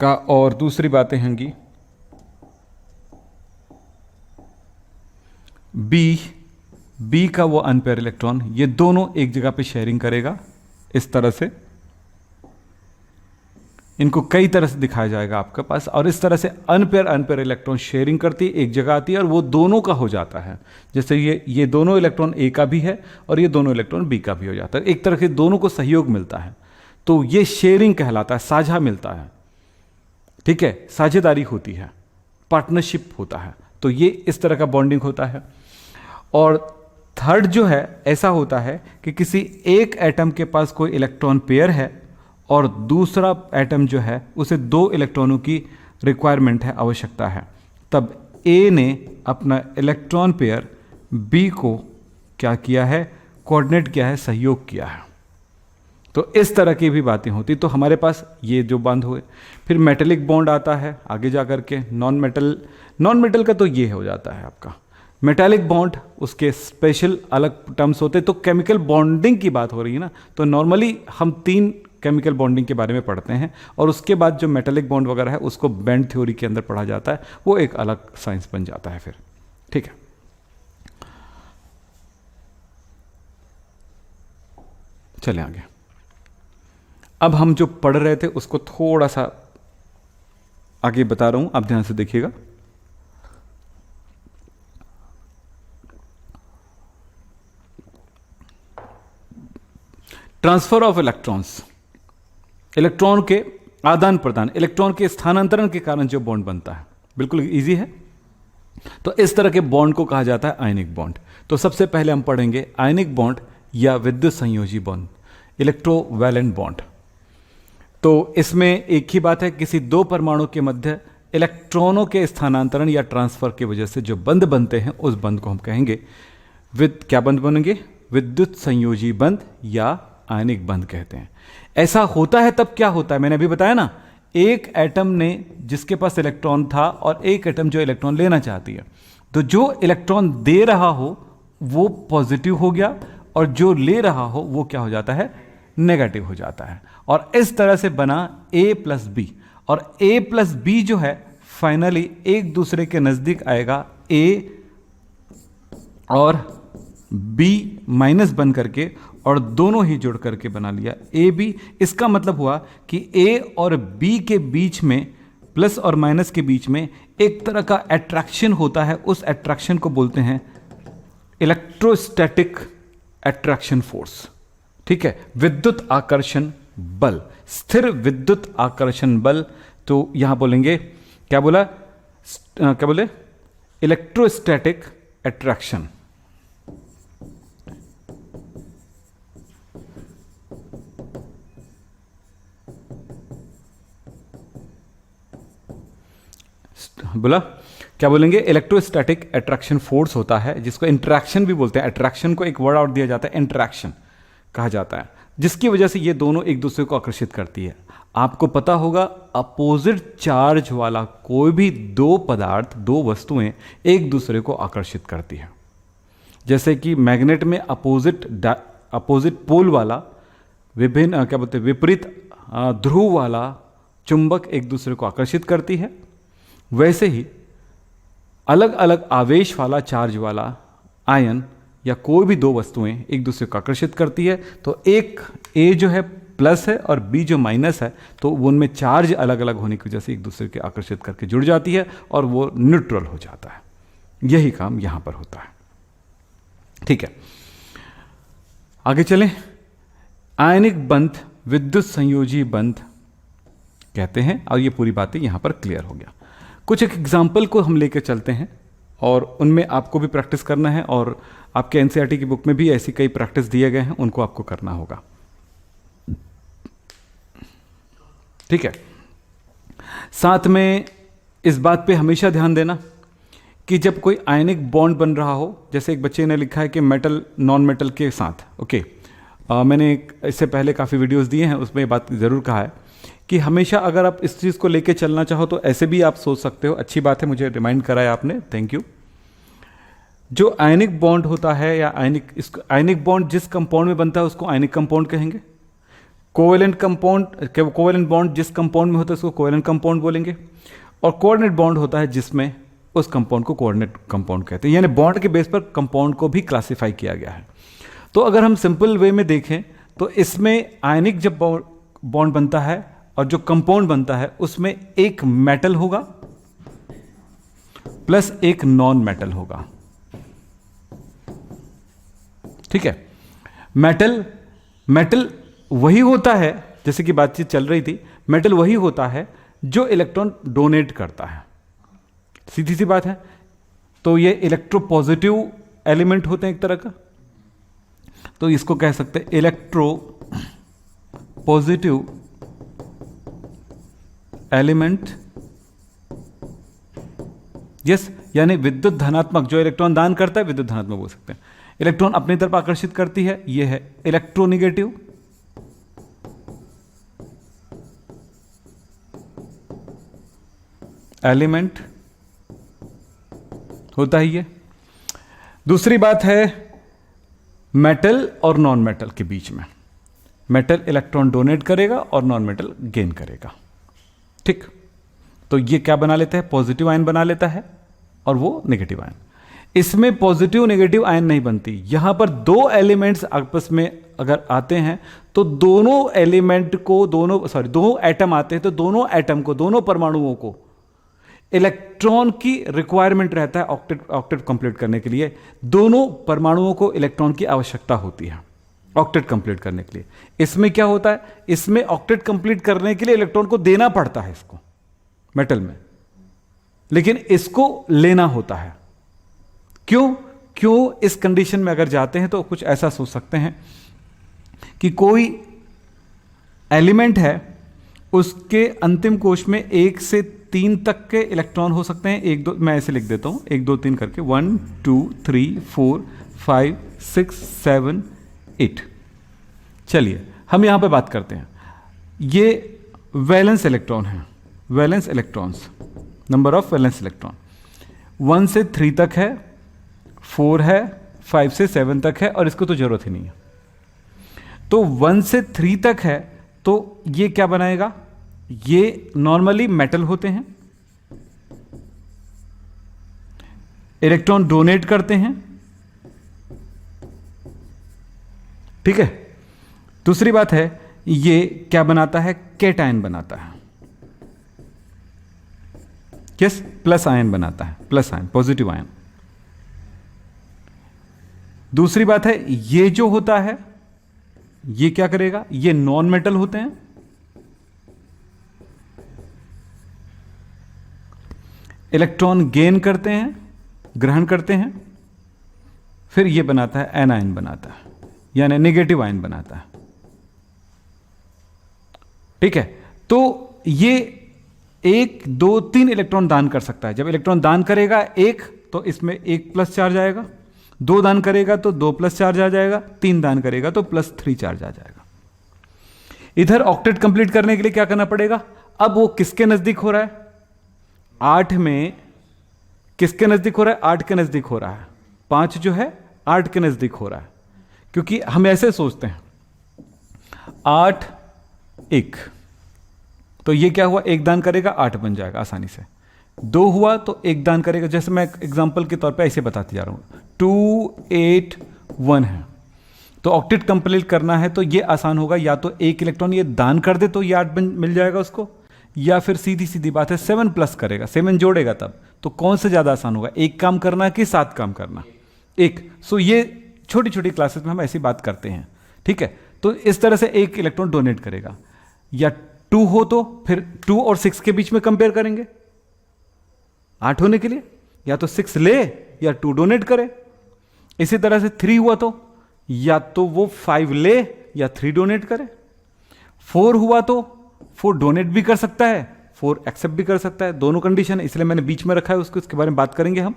का और दूसरी बातें होंगी बी का वो अनपेयर इलेक्ट्रॉन, ये दोनों एक जगह पे शेयरिंग करेगा इस तरह से। इनको कई तरह से दिखाया जाएगा आपके पास, और इस तरह से अनपेयर इलेक्ट्रॉन शेयरिंग करती है, एक जगह आती है और वो दोनों का हो जाता है। जैसे ये दोनों इलेक्ट्रॉन ए का भी है और ये दोनों इलेक्ट्रॉन बी का भी हो जाता है, एक तरह से दोनों को सहयोग मिलता है। तो ये शेयरिंग कहलाता है, साझा मिलता है, ठीक है, साझेदारी होती है, पार्टनरशिप होता है। तो ये इस तरह का बॉन्डिंग होता है। और थर्ड जो है, ऐसा होता है कि किसी एक एटम के पास कोई इलेक्ट्रॉन पेयर है और दूसरा एटम जो है उसे 2 इलेक्ट्रॉनों की रिक्वायरमेंट है, आवश्यकता है। तब ए ने अपना इलेक्ट्रॉन पेयर बी को क्या किया है, कोऑर्डिनेट किया है, सहयोग किया है। तो इस तरह की भी बातें होती। तो हमारे पास ये जो बंध हुए, फिर मेटेलिक बॉन्ड आता है आगे जा कर के। नॉन मेटल का तो ये हो जाता है आपका मेटालिक बॉन्ड, उसके स्पेशल अलग टर्म्स होते। तो केमिकल बॉन्डिंग की बात हो रही है ना, तो नॉर्मली हम 3 केमिकल बॉन्डिंग के बारे में पढ़ते हैं, और उसके बाद जो मेटालिक बॉन्ड वगैरह है उसको बैंड थ्योरी के अंदर पढ़ा जाता है, वो एक अलग साइंस बन जाता है फिर, ठीक है। चले आगे। अब हम जो पढ़ रहे थे उसको थोड़ा सा आगे बता रहा हूं, आप ध्यान से देखिएगा। ट्रांसफर ऑफ इलेक्ट्रॉन्स, इलेक्ट्रॉन के आदान प्रदान, इलेक्ट्रॉन के स्थानांतरण के कारण जो बॉन्ड बनता है, बिल्कुल इजी है। तो इस तरह के बॉन्ड को कहा जाता है आयनिक बॉन्ड। तो सबसे पहले हम पढ़ेंगे आयनिक बॉन्ड या विद्युत संयोजी बॉन्ड, इलेक्ट्रोवैलेंट बॉन्ड। तो इसमें एक ही बात है, किसी 2 परमाणु के मध्य इलेक्ट्रॉनों के स्थानांतरण या ट्रांसफर की वजह से जो बंध बनते हैं उस बंध को हम कहेंगे क्या बंध बनेंगे, विद्युत संयोजी बंध या आयनिक बंध कहते हैं। ऐसा होता है तब क्या होता है, मैंने अभी बताया ना, एक एटम ने जिसके पास इलेक्ट्रॉन था और एक एटम जो इलेक्ट्रॉन लेना चाहती है, तो जो इलेक्ट्रॉन दे रहा हो वो पॉजिटिव हो गया और जो ले रहा हो वो क्या हो जाता है, नेगेटिव हो जाता है। और इस तरह से बना A प्लस बी, और A प्लस बी जो है फाइनली एक दूसरे के नजदीक आएगा, A और B माइनस बन करके, और दोनों ही जुड़ करके बना लिया ए बी। इसका मतलब हुआ कि ए और बी के बीच में, प्लस और माइनस के बीच में एक तरह का अट्रैक्शन होता है, उस अट्रैक्शन को बोलते हैं इलेक्ट्रोस्टैटिक अट्रैक्शन फोर्स, ठीक है, विद्युत आकर्षण बल, स्थिर विद्युत आकर्षण बल। तो यहां बोलेंगे क्या बोले, इलेक्ट्रोस्टैटिक अट्रैक्शन। बोला क्या बोलेंगे, इलेक्ट्रोस्टैटिक अट्रैक्शन फोर्स होता है, जिसको इंटरेक्शन भी बोलते हैं। अट्रैक्शन को एक वर्ड और दिया जाता है, इंटरेक्शन कहा जाता है, जिसकी वजह से ये दोनों एक दूसरे को आकर्षित करती है। आपको पता होगा अपोजिट चार्ज वाला कोई भी दो पदार्थ, दो वस्तुएं एक दूसरे को आकर्षित करती है। जैसे कि मैग्नेट में अपोजिट पोल वाला, विभिन्न क्या बोलते हैं, विपरीत ध्रुव वाला चुंबक एक दूसरे को आकर्षित करती है, वैसे ही अलग अलग आवेश वाला, चार्ज वाला आयन या कोई भी दो वस्तुएं एक दूसरे को आकर्षित करती है। तो एक ए जो है प्लस है और बी जो माइनस है, तो उनमें चार्ज अलग अलग होने की वजह से एक दूसरे के आकर्षित करके जुड़ जाती है और वो न्यूट्रल हो जाता है। यही काम यहां पर होता है। ठीक है, आगे चलें। आयनिक बंध विद्युत संयोजी बंध कहते हैं, और ये पूरी बातें यहां पर क्लियर हो गया। कुछ एक एग्जाम्पल को हम लेकर चलते हैं और उनमें आपको भी प्रैक्टिस करना है, और आपके एनसीईआरटी की बुक में भी ऐसी कई प्रैक्टिस दिए गए हैं, उनको आपको करना होगा। ठीक है, साथ में इस बात पे हमेशा ध्यान देना कि जब कोई आयनिक बॉन्ड बन रहा हो, जैसे एक बच्चे ने लिखा है कि मेटल नॉन मेटल के साथ, ओके, मैंने इससे पहले काफ़ी वीडियोस दिए हैं, उसमें ये बात ज़रूर कहा है कि हमेशा अगर आप इस चीज़ को लेके चलना चाहो तो ऐसे भी आप सोच सकते हो। अच्छी बात है, मुझे रिमाइंड कराया आपने, थैंक यू। जो आयनिक बॉन्ड होता है या आयनिक बॉन्ड जिस कंपाउंड में बनता है उसको आयनिक कंपाउंड कहेंगे। कोवेलेंट बॉन्ड जिस कंपाउंड में होता है उसको कोवेलेंट कंपाउंड बोलेंगे, और कोऑर्डिनेट बॉन्ड होता है जिसमें उस कंपाउंड को कोऑर्डिनेट कंपाउंड कहते हैं। यानी बॉन्ड के बेस पर कंपाउंड को भी क्लासिफाई किया गया है। तो अगर हम सिंपल वे में देखें तो इसमें आयनिक जब बॉन्ड बनता है और जो कंपाउंड बनता है उसमें एक मेटल होगा प्लस एक नॉन मेटल होगा। ठीक है, मेटल वही होता है, जैसे कि बातचीत चल रही थी, मेटल वही होता है जो इलेक्ट्रॉन डोनेट करता है। सीधी सी बात है। तो ये इलेक्ट्रोपॉजिटिव एलिमेंट होते हैं एक तरह का, तो इसको कह सकते हैं इलेक्ट्रो पॉजिटिव एलिमेंट। यस, यानी विद्युत धनात्मक, जो इलेक्ट्रॉन दान करता है विद्युत धनात्मक बोल सकते हैं। इलेक्ट्रॉन अपनी तरफ आकर्षित करती है, यह है इलेक्ट्रोनिगेटिव। एलिमेंट होता ही है। दूसरी बात है मेटल और नॉन मेटल के बीच में। मेटल इलेक्ट्रॉन डोनेट करेगा और नॉन मेटल गेन करेगा। ठीक, तो ये क्या बना लेता है, पॉजिटिव आयन बना लेता है और वो नेगेटिव आयन। इसमें पॉजिटिव नेगेटिव आयन नहीं बनती। यहां पर दो एलिमेंट्स आपस में अगर आते हैं तो दोनों एलिमेंट को दो एटम आते हैं तो दोनों एटम को, दोनों परमाणुओं को इलेक्ट्रॉन की रिक्वायरमेंट रहता है ऑक्टेट कंप्लीट करने के लिए। दोनों परमाणुओं को इलेक्ट्रॉन की आवश्यकता होती है ऑक्टेट कंप्लीट करने के लिए। इसमें क्या होता है, इसमें ऑक्टेट कंप्लीट करने के लिए इलेक्ट्रॉन को देना पड़ता है इसको, मेटल में, लेकिन इसको लेना होता है। क्यों इस कंडीशन में अगर जाते हैं तो कुछ ऐसा सोच सकते हैं कि कोई एलिमेंट है, उसके अंतिम कोश में 1 से 3 तक के इलेक्ट्रॉन हो सकते हैं। 1 2, मैं ऐसे लिख देता हूं, 1 2 3 करके, 1 2 3 4 5 6 7 8। चलिए हम यहां पे बात करते हैं। ये वैलेंस इलेक्ट्रॉन है, valence electrons, number of valence electron 1 से 3 तक है, 4 है, 5 से 7 तक है, और इसको तो जरूरत ही नहीं है। तो 1 से 3 तक है तो ये क्या बनाएगा, ये नॉर्मली मेटल होते हैं, इलेक्ट्रॉन डोनेट करते हैं। ठीक है, दूसरी बात है ये क्या बनाता है, कैटायन बनाता है। यस, प्लस आयन बनाता है, प्लस आयन, पॉजिटिव आयन। दूसरी बात है ये जो होता है ये क्या करेगा, ये नॉन मेटल होते हैं, इलेक्ट्रॉन गेन करते हैं, ग्रहण करते हैं, फिर ये बनाता है एनायन बनाता है, यानी नेगेटिव आयन बनाता है। ठीक है, तो ये 1 2 3 इलेक्ट्रॉन दान कर सकता है। जब इलेक्ट्रॉन दान करेगा 1 तो इसमें 1 प्लस चार्ज आएगा, 2 दान करेगा तो 2 प्लस चार्ज आ जाएगा, 3 दान करेगा तो +3 चार्ज आ जाएगा। इधर ऑक्टेट कंप्लीट करने के लिए क्या करना पड़ेगा? अब वो किसके नजदीक हो रहा है? 8 में किसके नजदीक हो रहा है? 8 के नजदीक हो रहा है। 5 जो है 8 के नजदीक हो रहा है, क्योंकि हम ऐसे सोचते हैं 8 1, तो ये क्या हुआ? 1 दान करेगा 8 बन जाएगा आसानी से। 2 हुआ तो 1 दान करेगा, जैसे मैं एग्जांपल के तौर पे ऐसे बताते जा रहा हूं, 2 8 1 है, तो ऑक्टेट कंप्लीट करना है तो ये आसान होगा, या तो 1 इलेक्ट्रॉन ये दान कर दे तो ये 8 मिल जाएगा उसको, या फिर सीधी सीधी बात है 7 प्लस करेगा, 7 जोड़ेगा तब। तो कौन से ज्यादा आसान होगा, 1 काम करना कि 7 काम करना? 1। सो ये छोटी छोटी क्लासेस में हम ऐसी बात करते हैं, ठीक है। तो इस तरह से 1 इलेक्ट्रॉन डोनेट करेगा, या 2 हो तो फिर 2 और 6 के बीच में कंपेयर करेंगे 8 होने के लिए, या तो 6 ले या 2 डोनेट करे। इसी तरह से 3 हुआ तो या तो वो 5 ले या 3 डोनेट करे। 4 हुआ तो 4 डोनेट भी कर सकता है, 4 एक्सेप्ट भी कर सकता है, दोनों कंडीशन है, इसलिए मैंने बीच में रखा है उसको, इसके बारे में बात करेंगे हम।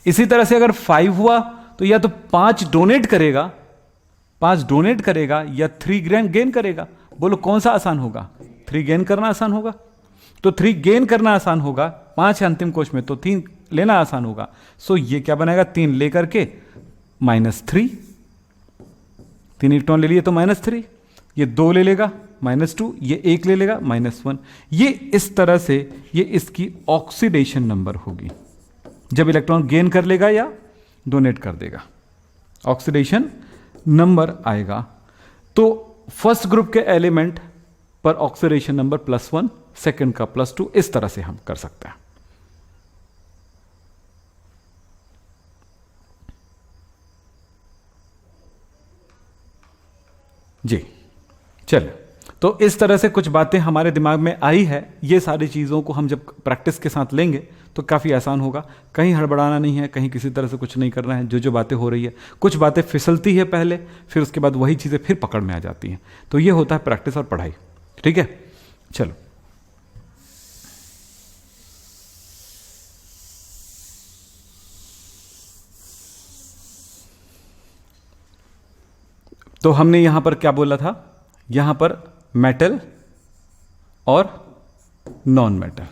इसी तरह से अगर 5 हुआ तो या तो 5 डोनेट करेगा, 5 डोनेट करेगा या 3 गेन करेगा। बोलो कौन सा आसान होगा? 3 गेन करना आसान होगा, तो 3 गेन करना आसान होगा। 5 है अंतिम कोश में तो 3 लेना आसान होगा। सो ये क्या बनाएगा? 3 लेकर के -3, 3 इलेक्ट्रॉन ले लिए तो -3, ये 2 ले लेगा -2, ये 1 ले लेगा -1। ये इस तरह से ये इसकी ऑक्सीडेशन नंबर होगी जब इलेक्ट्रॉन गेन कर लेगा या डोनेट कर देगा, ऑक्सीडेशन नंबर आएगा। तो फर्स्ट ग्रुप के एलिमेंट पर ऑक्सीडेशन नंबर +1, सेकंड का +2, इस तरह से हम कर सकते हैं। जी चल, तो इस तरह से कुछ बातें हमारे दिमाग में आई है। ये सारी चीज़ों को हम जब प्रैक्टिस के साथ लेंगे तो काफ़ी आसान होगा। कहीं हड़बड़ाना नहीं है, कहीं किसी तरह से कुछ नहीं करना है। जो जो बातें हो रही है, कुछ बातें फिसलती है पहले, फिर उसके बाद वही चीज़ें फिर पकड़ में आ जाती हैं। तो ये होता है प्रैक्टिस और पढ़ाई, ठीक है। चलो, तो हमने यहां पर क्या बोला था? यहां पर मेटल और नॉन मेटल,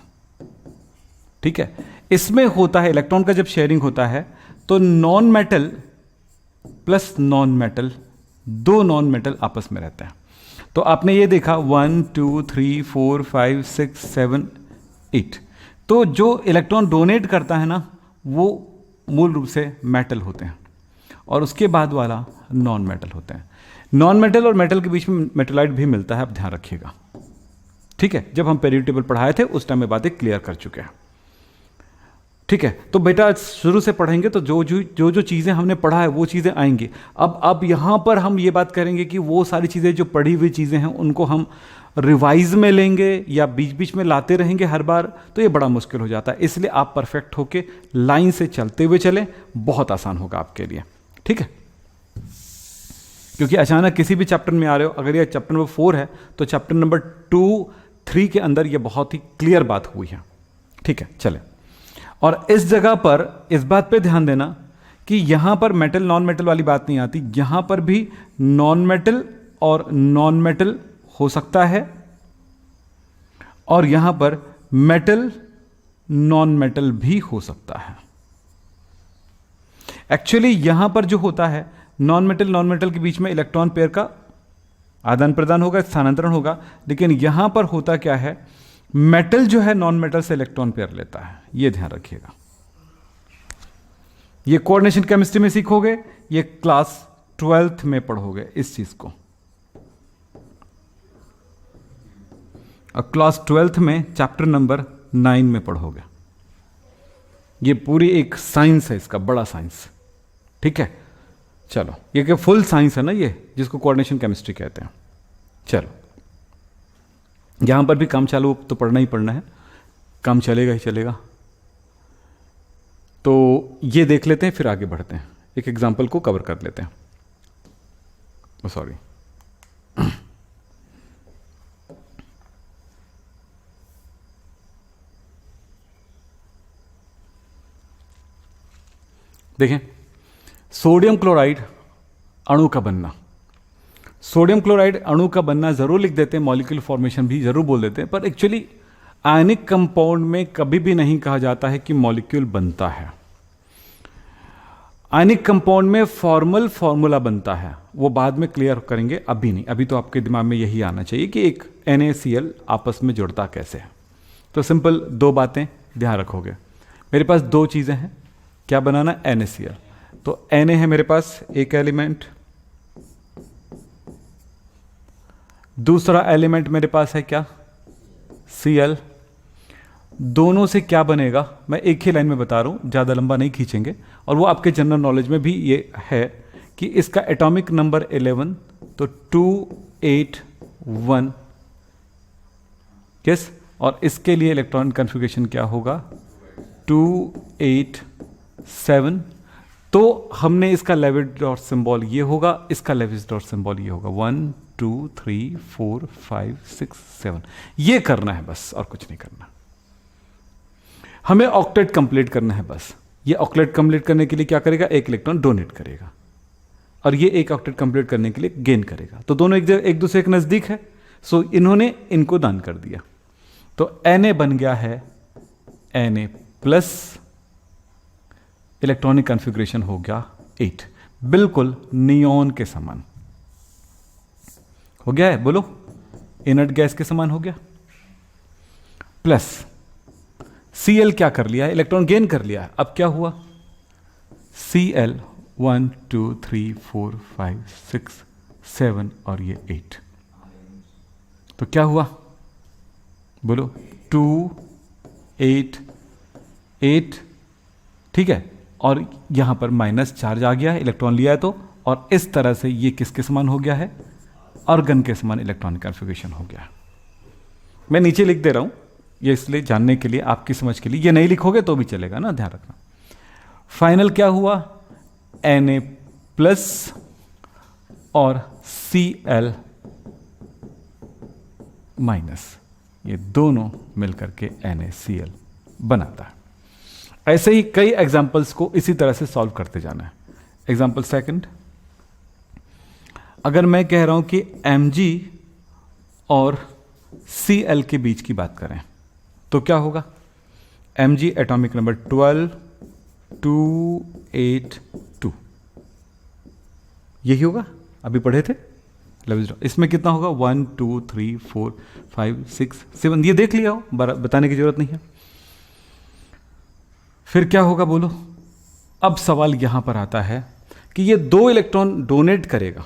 ठीक है। इसमें होता है इलेक्ट्रॉन का जब शेयरिंग होता है तो non metal plus non metal, 2 non metal आपस में रहते हैं। तो आपने ये देखा 1 2 3 4 5 6 7 8, तो जो इलेक्ट्रॉन डोनेट करता है ना वो मूल रूप से मेटल होते हैं, और उसके बाद वाला नॉन मेटल होते हैं। नॉन मेटल और मेटल के बीच में मेटलाइट भी मिलता है, आप ध्यान रखिएगा, ठीक है। जब हम पेरियोडिक टेबल पढ़ाए थे उस टाइम में बातें क्लियर कर चुके हैं, ठीक है। तो बेटा शुरू से पढ़ेंगे तो जो चीज़ें हमने पढ़ा है वो चीज़ें आएंगी। अब यहाँ पर हम ये बात करेंगे कि वो सारी चीज़ें जो पढ़ी हुई चीज़ें हैं उनको हम रिवाइज में लेंगे या बीच बीच में लाते रहेंगे हर बार, तो ये बड़ा मुश्किल हो जाता है। इसलिए आप परफेक्ट होके लाइन से चलते हुए चलें, बहुत आसान होगा आपके लिए, ठीक है। क्योंकि अचानक किसी भी चैप्टर में आ रहे हो, अगर ये चैप्टर नंबर 4 है तो चैप्टर नंबर 2 3 के अंदर ये बहुत ही क्लियर बात हुई है, ठीक है। चले, और इस जगह पर इस बात पे ध्यान देना कि यहां पर मेटल नॉन मेटल वाली बात नहीं आती, यहां पर भी नॉन मेटल और नॉन मेटल हो सकता है, और यहां पर मेटल नॉन मेटल भी हो सकता है। एक्चुअली यहां पर जो होता है नॉन मेटल के बीच में इलेक्ट्रॉन पेयर का आदान प्रदान होगा, स्थानांतरण होगा, लेकिन यहां पर होता क्या है, मेटल जो है नॉन मेटल से इलेक्ट्रॉन पेयर लेता है। यह ध्यान रखिएगा, ये कोऑर्डिनेशन केमिस्ट्री में सीखोगे, ये क्लास 12th में पढ़ोगे इस चीज को, और क्लास 12th में चैप्टर नंबर 9 में पढ़ोगे। ये पूरी एक साइंस है, इसका बड़ा साइंस, ठीक है। चलो, ये क्या फुल साइंस है ना ये, जिसको कोऑर्डिनेशन केमिस्ट्री कहते हैं। चलो, यहां पर भी काम चालू तो पढ़ना ही पढ़ना है, काम चलेगा ही चलेगा। तो ये देख लेते हैं, फिर आगे बढ़ते हैं, एक एग्जांपल को कवर कर लेते हैं। सॉरी देखें, सोडियम क्लोराइड अणु का बनना, सोडियम क्लोराइड अणु का बनना जरूर लिख देते हैं, मॉलिक्यूलर फॉर्मेशन भी जरूर बोल देते हैं, पर एक्चुअली आयनिक कंपाउंड में कभी भी नहीं कहा जाता है कि मॉलिक्यूल बनता है। आयनिक कंपाउंड में फॉर्मूला बनता है, वो बाद में क्लियर करेंगे, अभी नहीं। अभी तो आपके दिमाग में यही आना चाहिए कि एक NaCl आपस में जुड़ता कैसे है। तो सिंपल दो बातें ध्यान रखोगे। मेरे पास दो चीज़ें हैं, क्या बनाना, NaCl। तो Na है मेरे पास एक एलिमेंट, दूसरा एलिमेंट मेरे पास है क्या, Cl। दोनों से क्या बनेगा, मैं एक ही लाइन में बता रहा हूं, ज़्यादा लंबा नहीं खींचेंगे, और वो आपके जनरल नॉलेज में भी ये है कि इसका एटॉमिक नंबर 11, तो 281, यस, और इसके लिए इलेक्ट्रॉन कन्फिगरेशन क्या होगा, 287। तो हमने इसका लेविस-डॉट सिंबल ये होगा, इसका लेविस-डॉट सिंबल ये होगा, 1 2 3 4 5 6 7, ये करना है बस, और कुछ नहीं करना। हमें ऑक्टेट कंप्लीट करना है बस। ये ऑक्टेट कंप्लीट करने के लिए क्या करेगा, एक इलेक्ट्रॉन डोनेट करेगा, और ये एक ऑक्टेट कंप्लीट करने के लिए गेन करेगा। तो दोनों एक दूसरे के नजदीक है, सो इन्होंने इनको दान कर दिया। तो Na बन गया है Na प्लस, इलेक्ट्रॉनिक कॉन्फ़िगरेशन हो गया 8, बिल्कुल नियॉन के समान हो गया है, बोलो, इनर्ट गैस के समान हो गया। प्लस Cl क्या कर लिया है, इलेक्ट्रॉन गेन कर लिया है। अब क्या हुआ, Cl 1 2 3 4 5 6 7 और ये 8, तो क्या हुआ, बोलो, 2 8 8, ठीक है, और यहां पर माइनस चार्ज आ गया है, इलेक्ट्रॉन लिया है तो, और इस तरह से ये किसके समान हो गया है, ऑर्गन के समान इलेक्ट्रॉनिक कॉन्फ़िगरेशन हो गया। मैं नीचे लिख दे रहा हूं, ये इसलिए जानने के लिए, आपकी समझ के लिए। ये नहीं लिखोगे तो भी चलेगा ना, ध्यान रखना। फाइनल क्या हुआ, Na प्लस और Cl माइनस, ये दोनों मिलकर के NaCl बनाता है। ऐसे ही कई एग्जाम्पल्स को इसी तरह से सॉल्व करते जाना है। एग्जाम्पल सेकंड, अगर मैं कह रहा हूं कि Mg और Cl के बीच की बात करें तो क्या होगा, Mg एटॉमिक नंबर 12 282, यही होगा, अभी पढ़े थे। इसमें कितना होगा, 1 2 3 4 5 6 7, ये देख लिया हो, बताने की जरूरत नहीं है। फिर क्या होगा बोलो। अब सवाल यहां पर आता है कि ये 2 इलेक्ट्रॉन डोनेट करेगा,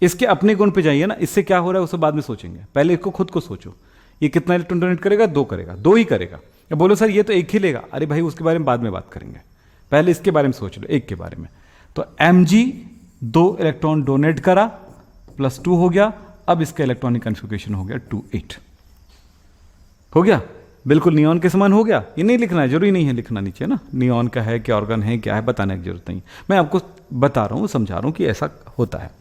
इसके अपने गुण पे जाइए ना, इससे क्या हो रहा है उसे बाद में सोचेंगे, पहले इसको खुद को सोचो, ये कितना इलेक्ट्रॉन डोनेट करेगा, 2 करेगा, 2 ही करेगा। या बोलो सर ये तो एक ही लेगा, अरे भाई उसके बारे में बाद में बात करेंगे, पहले इसके बारे में सोच लो, एक के बारे में। तो Mg 2 इलेक्ट्रॉन डोनेट करा, प्लस 2 हो गया, अब इसका इलेक्ट्रॉनिक कॉन्फ़िगरेशन हो गया 28, हो गया, बिल्कुल नियॉन के समान हो गया। ये नहीं लिखना है, जरूरी नहीं है लिखना नीचे ना, नियॉन का है क्या, ऑर्गन है क्या है, बताने की जरूरत नहीं, मैं आपको बता रहा हूं, समझा रहा हूं कि ऐसा होता है।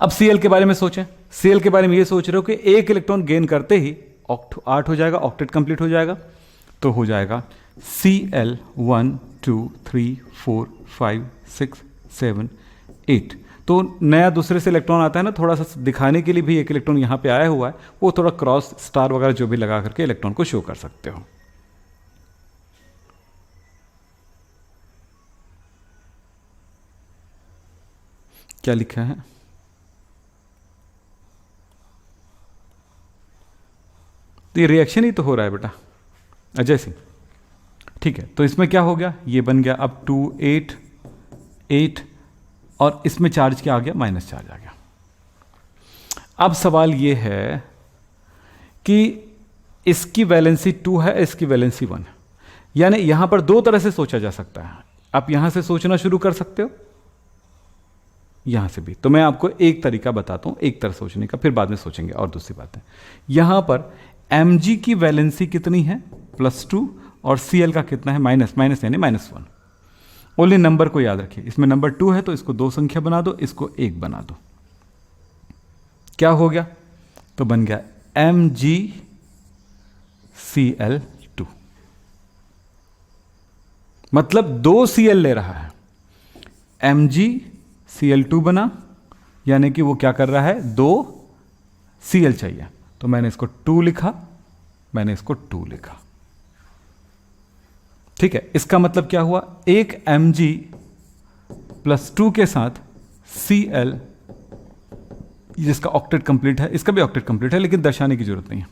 अब Cl के बारे में सोचें, Cl के बारे में ये सोच रहे हो कि एक इलेक्ट्रॉन गेन करते ही 8 हो जाएगा, ऑक्टेट कंप्लीट हो जाएगा, तो हो जाएगा Cl 1 2 3 4 5 6 7 8। तो नया दूसरे से इलेक्ट्रॉन आता है ना, थोड़ा सा दिखाने के लिए भी एक इलेक्ट्रॉन यहां पे आया हुआ है, वो थोड़ा क्रॉस स्टार वगैरह जो भी लगा करके इलेक्ट्रॉन को शो कर सकते हो। क्या लिखा है, तो ये रिएक्शन ही तो हो रहा है बेटा अजय सिंह, ठीक है। तो इसमें क्या हो गया, ये बन गया अब 2 8 8, और इसमें चार्ज क्या आ गया, माइनस चार्ज आ गया। अब सवाल ये है कि इसकी वैलेंसी 2 है, इसकी वैलेंसी 1 है, यानी यहां पर 2 तरह से सोचा जा सकता है। आप यहां से सोचना शुरू कर सकते हो, यहां से भी। तो मैं आपको एक तरीका बताता हूं, एक तरह सोचने का, फिर बाद में सोचेंगे और दूसरी बातें। यहां पर Mg की वैलेंसी कितनी है, +2, और Cl का कितना है, माइनस यानी -1। ओनली नंबर को याद रखिए, इसमें नंबर 2 है तो इसको 2 संख्या बना दो, इसको 1 बना दो, क्या हो गया, तो बन गया MgCl2, मतलब 2 Cl ले रहा है, MgCl2 बना, यानी कि वो क्या कर रहा है, 2 Cl चाहिए, तो मैंने इसको 2 लिखा, मैंने इसको 2 लिखा। ठीक है, इसका मतलब क्या हुआ, एक Mg+2 के साथ Cl, जिसका ऑक्टेट कंप्लीट है, इसका भी ऑक्टेट कंप्लीट है, लेकिन दर्शाने की जरूरत नहीं है,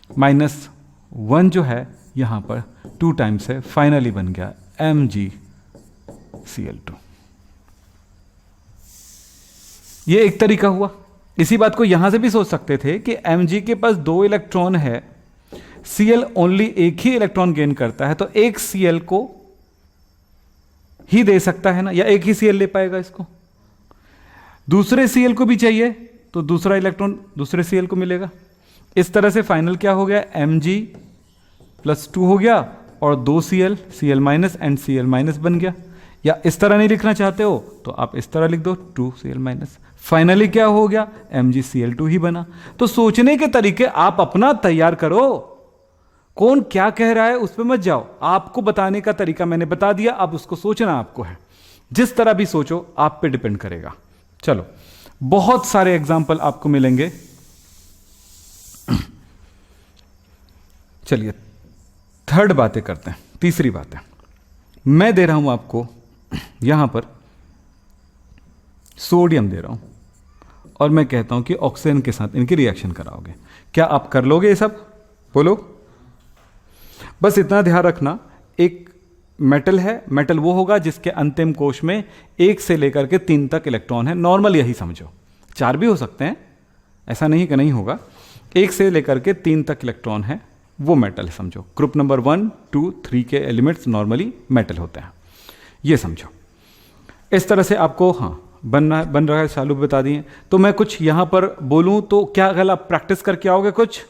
-1 जो है यहां पर 2 टाइम्स है, फाइनली बन गया MgCl2। ये एक तरीका हुआ। इसी बात को यहां से भी सोच सकते थे कि Mg के पास 2 इलेक्ट्रॉन है, Cl ओनली एक ही इलेक्ट्रॉन गेन करता है, तो एक Cl को ही दे सकता है ना, या एक ही Cl ले पाएगा इसको, दूसरे Cl को भी चाहिए तो दूसरा इलेक्ट्रॉन दूसरे Cl को मिलेगा। इस तरह से फाइनल क्या हो गया, Mg+2 हो गया और 2 Cl, Cl- एंड Cl- बन गया। या इस तरह नहीं लिखना चाहते हो तो आप इस तरह लिख दो, 2 Cl-, फाइनली क्या हो गया, MgCl2 ही बना। तो सोचने के तरीके आप अपना तैयार करो, कौन क्या कह रहा है उस पर मत जाओ, आपको बताने का तरीका मैंने बता दिया, अब उसको सोचना आपको है, जिस तरह भी सोचो आप पे डिपेंड करेगा। चलो, बहुत सारे एग्जाम्पल आपको मिलेंगे। चलिए थर्ड बातें करते हैं, तीसरी बात है, मैं दे रहा हूं आपको यहां पर सोडियम दे रहा हूं और मैं कहता हूं कि ऑक्सीजन के साथ इनकी रिएक्शन कराओगे, क्या आप कर लोगे ये सब, बोलो। बस इतना ध्यान रखना, एक मेटल है, मेटल वो होगा जिसके अंतिम कोश में 1 से लेकर के 3 तक इलेक्ट्रॉन है, नॉर्मल यही समझो, 4 भी हो सकते हैं, ऐसा नहीं कि नहीं होगा, 1 से लेकर के 3 तक इलेक्ट्रॉन है, वो मेटल है समझो। ग्रुप नंबर 1, 2, 3 के एलिमेंट्स नॉर्मली मेटल होते हैं, ये समझो। इस तरह से आपको बन रहा है, चालू बता दिए। तो मैं कुछ यहां पर बोलूं तो क्या अगर आप प्रैक्टिस करके आओगे कुछ,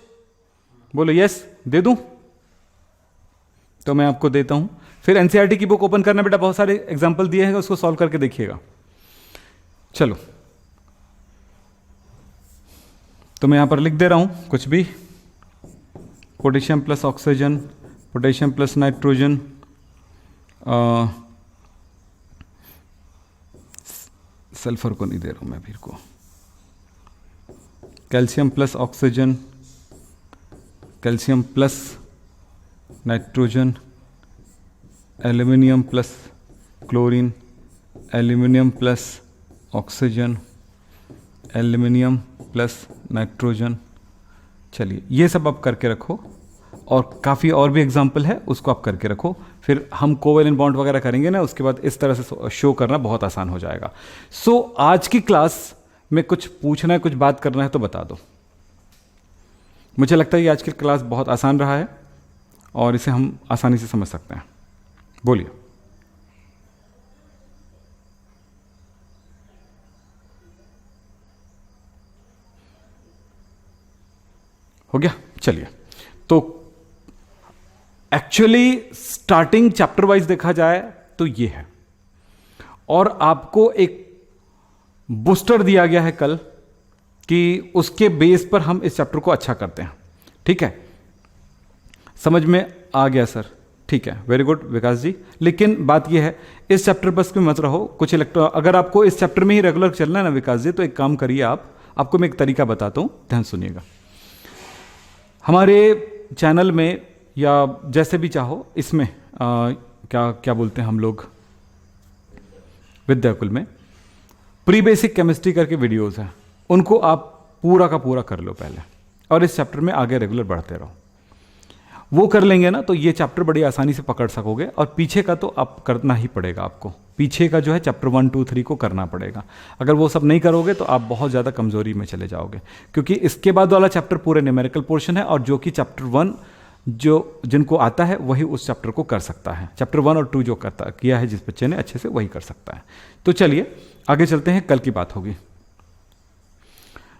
बोलो यस दे दूं, तो मैं आपको देता हूं। फिर एनसीईआरटी की बुक ओपन करना बेटा, बहुत सारे एग्जाम्पल दिए हैं, उसको सॉल्व करके देखिएगा। चलो, तो मैं यहां पर लिख दे रहा हूं कुछ भी, potassium plus oxygen, potassium plus nitrogen, sulphur को नहीं दे रहा हूं मैं फिर को, calcium plus oxygen, calcium plus nitrogen, aluminium plus chlorine, aluminium plus oxygen, aluminium plus nitrogen. चलिए ये सब आप करके रखो, और काफ़ी और भी एग्जाम्पल है, उसको आप करके रखो। फिर हम कोवेलेंट बॉन्ड वगैरह करेंगे ना, उसके बाद इस तरह से शो करना बहुत आसान हो जाएगा। सो आज की क्लास में कुछ पूछना है, कुछ बात करना है तो बता दो। मुझे लगता है कि आज की क्लास बहुत आसान रहा है और इसे हम आसानी से समझ सकते हैं, बोलिए। हो गया, चलिए। तो एक्चुअली स्टार्टिंग चैप्टर वाइज देखा जाए तो ये है, और आपको एक बूस्टर दिया गया है कल कि उसके बेस पर हम इस चैप्टर को अच्छा करते हैं। ठीक है, समझ में आ गया सर? ठीक है, वेरी गुड विकास जी। लेकिन बात यह है, इस चैप्टर बस में मत रहो, कुछ अगर आपको इस चैप्टर में ही रेगुलर चलना है ना विकास जी, तो एक काम करिए, आपको मैं एक तरीका बताता हूं, ध्यान सुनिएगा। हमारे चैनल में या जैसे भी चाहो, इसमें क्या बोलते हैं हम लोग, विद्याकुल में प्री बेसिक केमिस्ट्री करके वीडियोस हैं, उनको आप पूरा का पूरा कर लो पहले, और इस चैप्टर में आगे रेगुलर बढ़ते रहो। वो कर लेंगे ना तो ये चैप्टर बड़ी आसानी से पकड़ सकोगे, और पीछे का तो आप करना ही पड़ेगा, आपको पीछे का जो है चैप्टर 1, 2, 3 को करना पड़ेगा। अगर वो सब नहीं करोगे तो आप बहुत ज़्यादा कमजोरी में चले जाओगे, क्योंकि इसके बाद वाला चैप्टर पूरे न्यूमेरिकल पोर्शन है, और जो कि चैप्टर 1 जिनको आता है वही उस चैप्टर को कर सकता है। चैप्टर 1 और 2 जो किया है जिस बच्चे ने अच्छे से, वही कर सकता है। तो चलिए आगे चलते हैं, कल की बात होगी।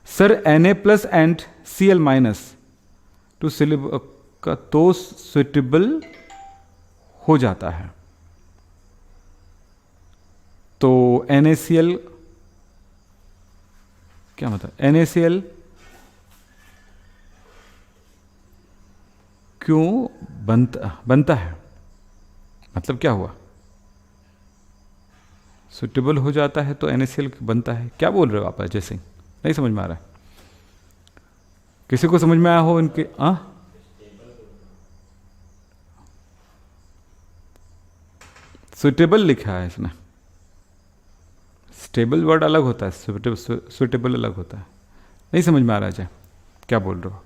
Sir Na+ and Cl- two का तो सुटेबल हो जाता है, तो NaCl क्या मतलब, NaCl क्यों बनता है, मतलब क्या हुआ? सुटेबल हो जाता है तो NaCl बनता है। क्या बोल रहे हो आप अजय सिंह? नहीं समझ में आ रहा है? किसी को समझ में आया हो इनके? सुटेबल लिखा है इसने, स्टेबल वर्ड अलग होता है, सुटेबल अलग होता है। नहीं समझ में आ रहा है? क्या बोल रहे हो?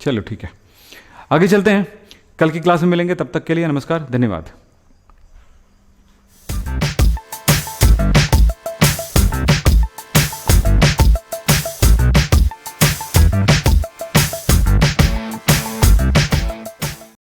चलो ठीक है, आगे चलते हैं। कल की क्लास में मिलेंगे, तब तक के लिए नमस्कार, धन्यवाद।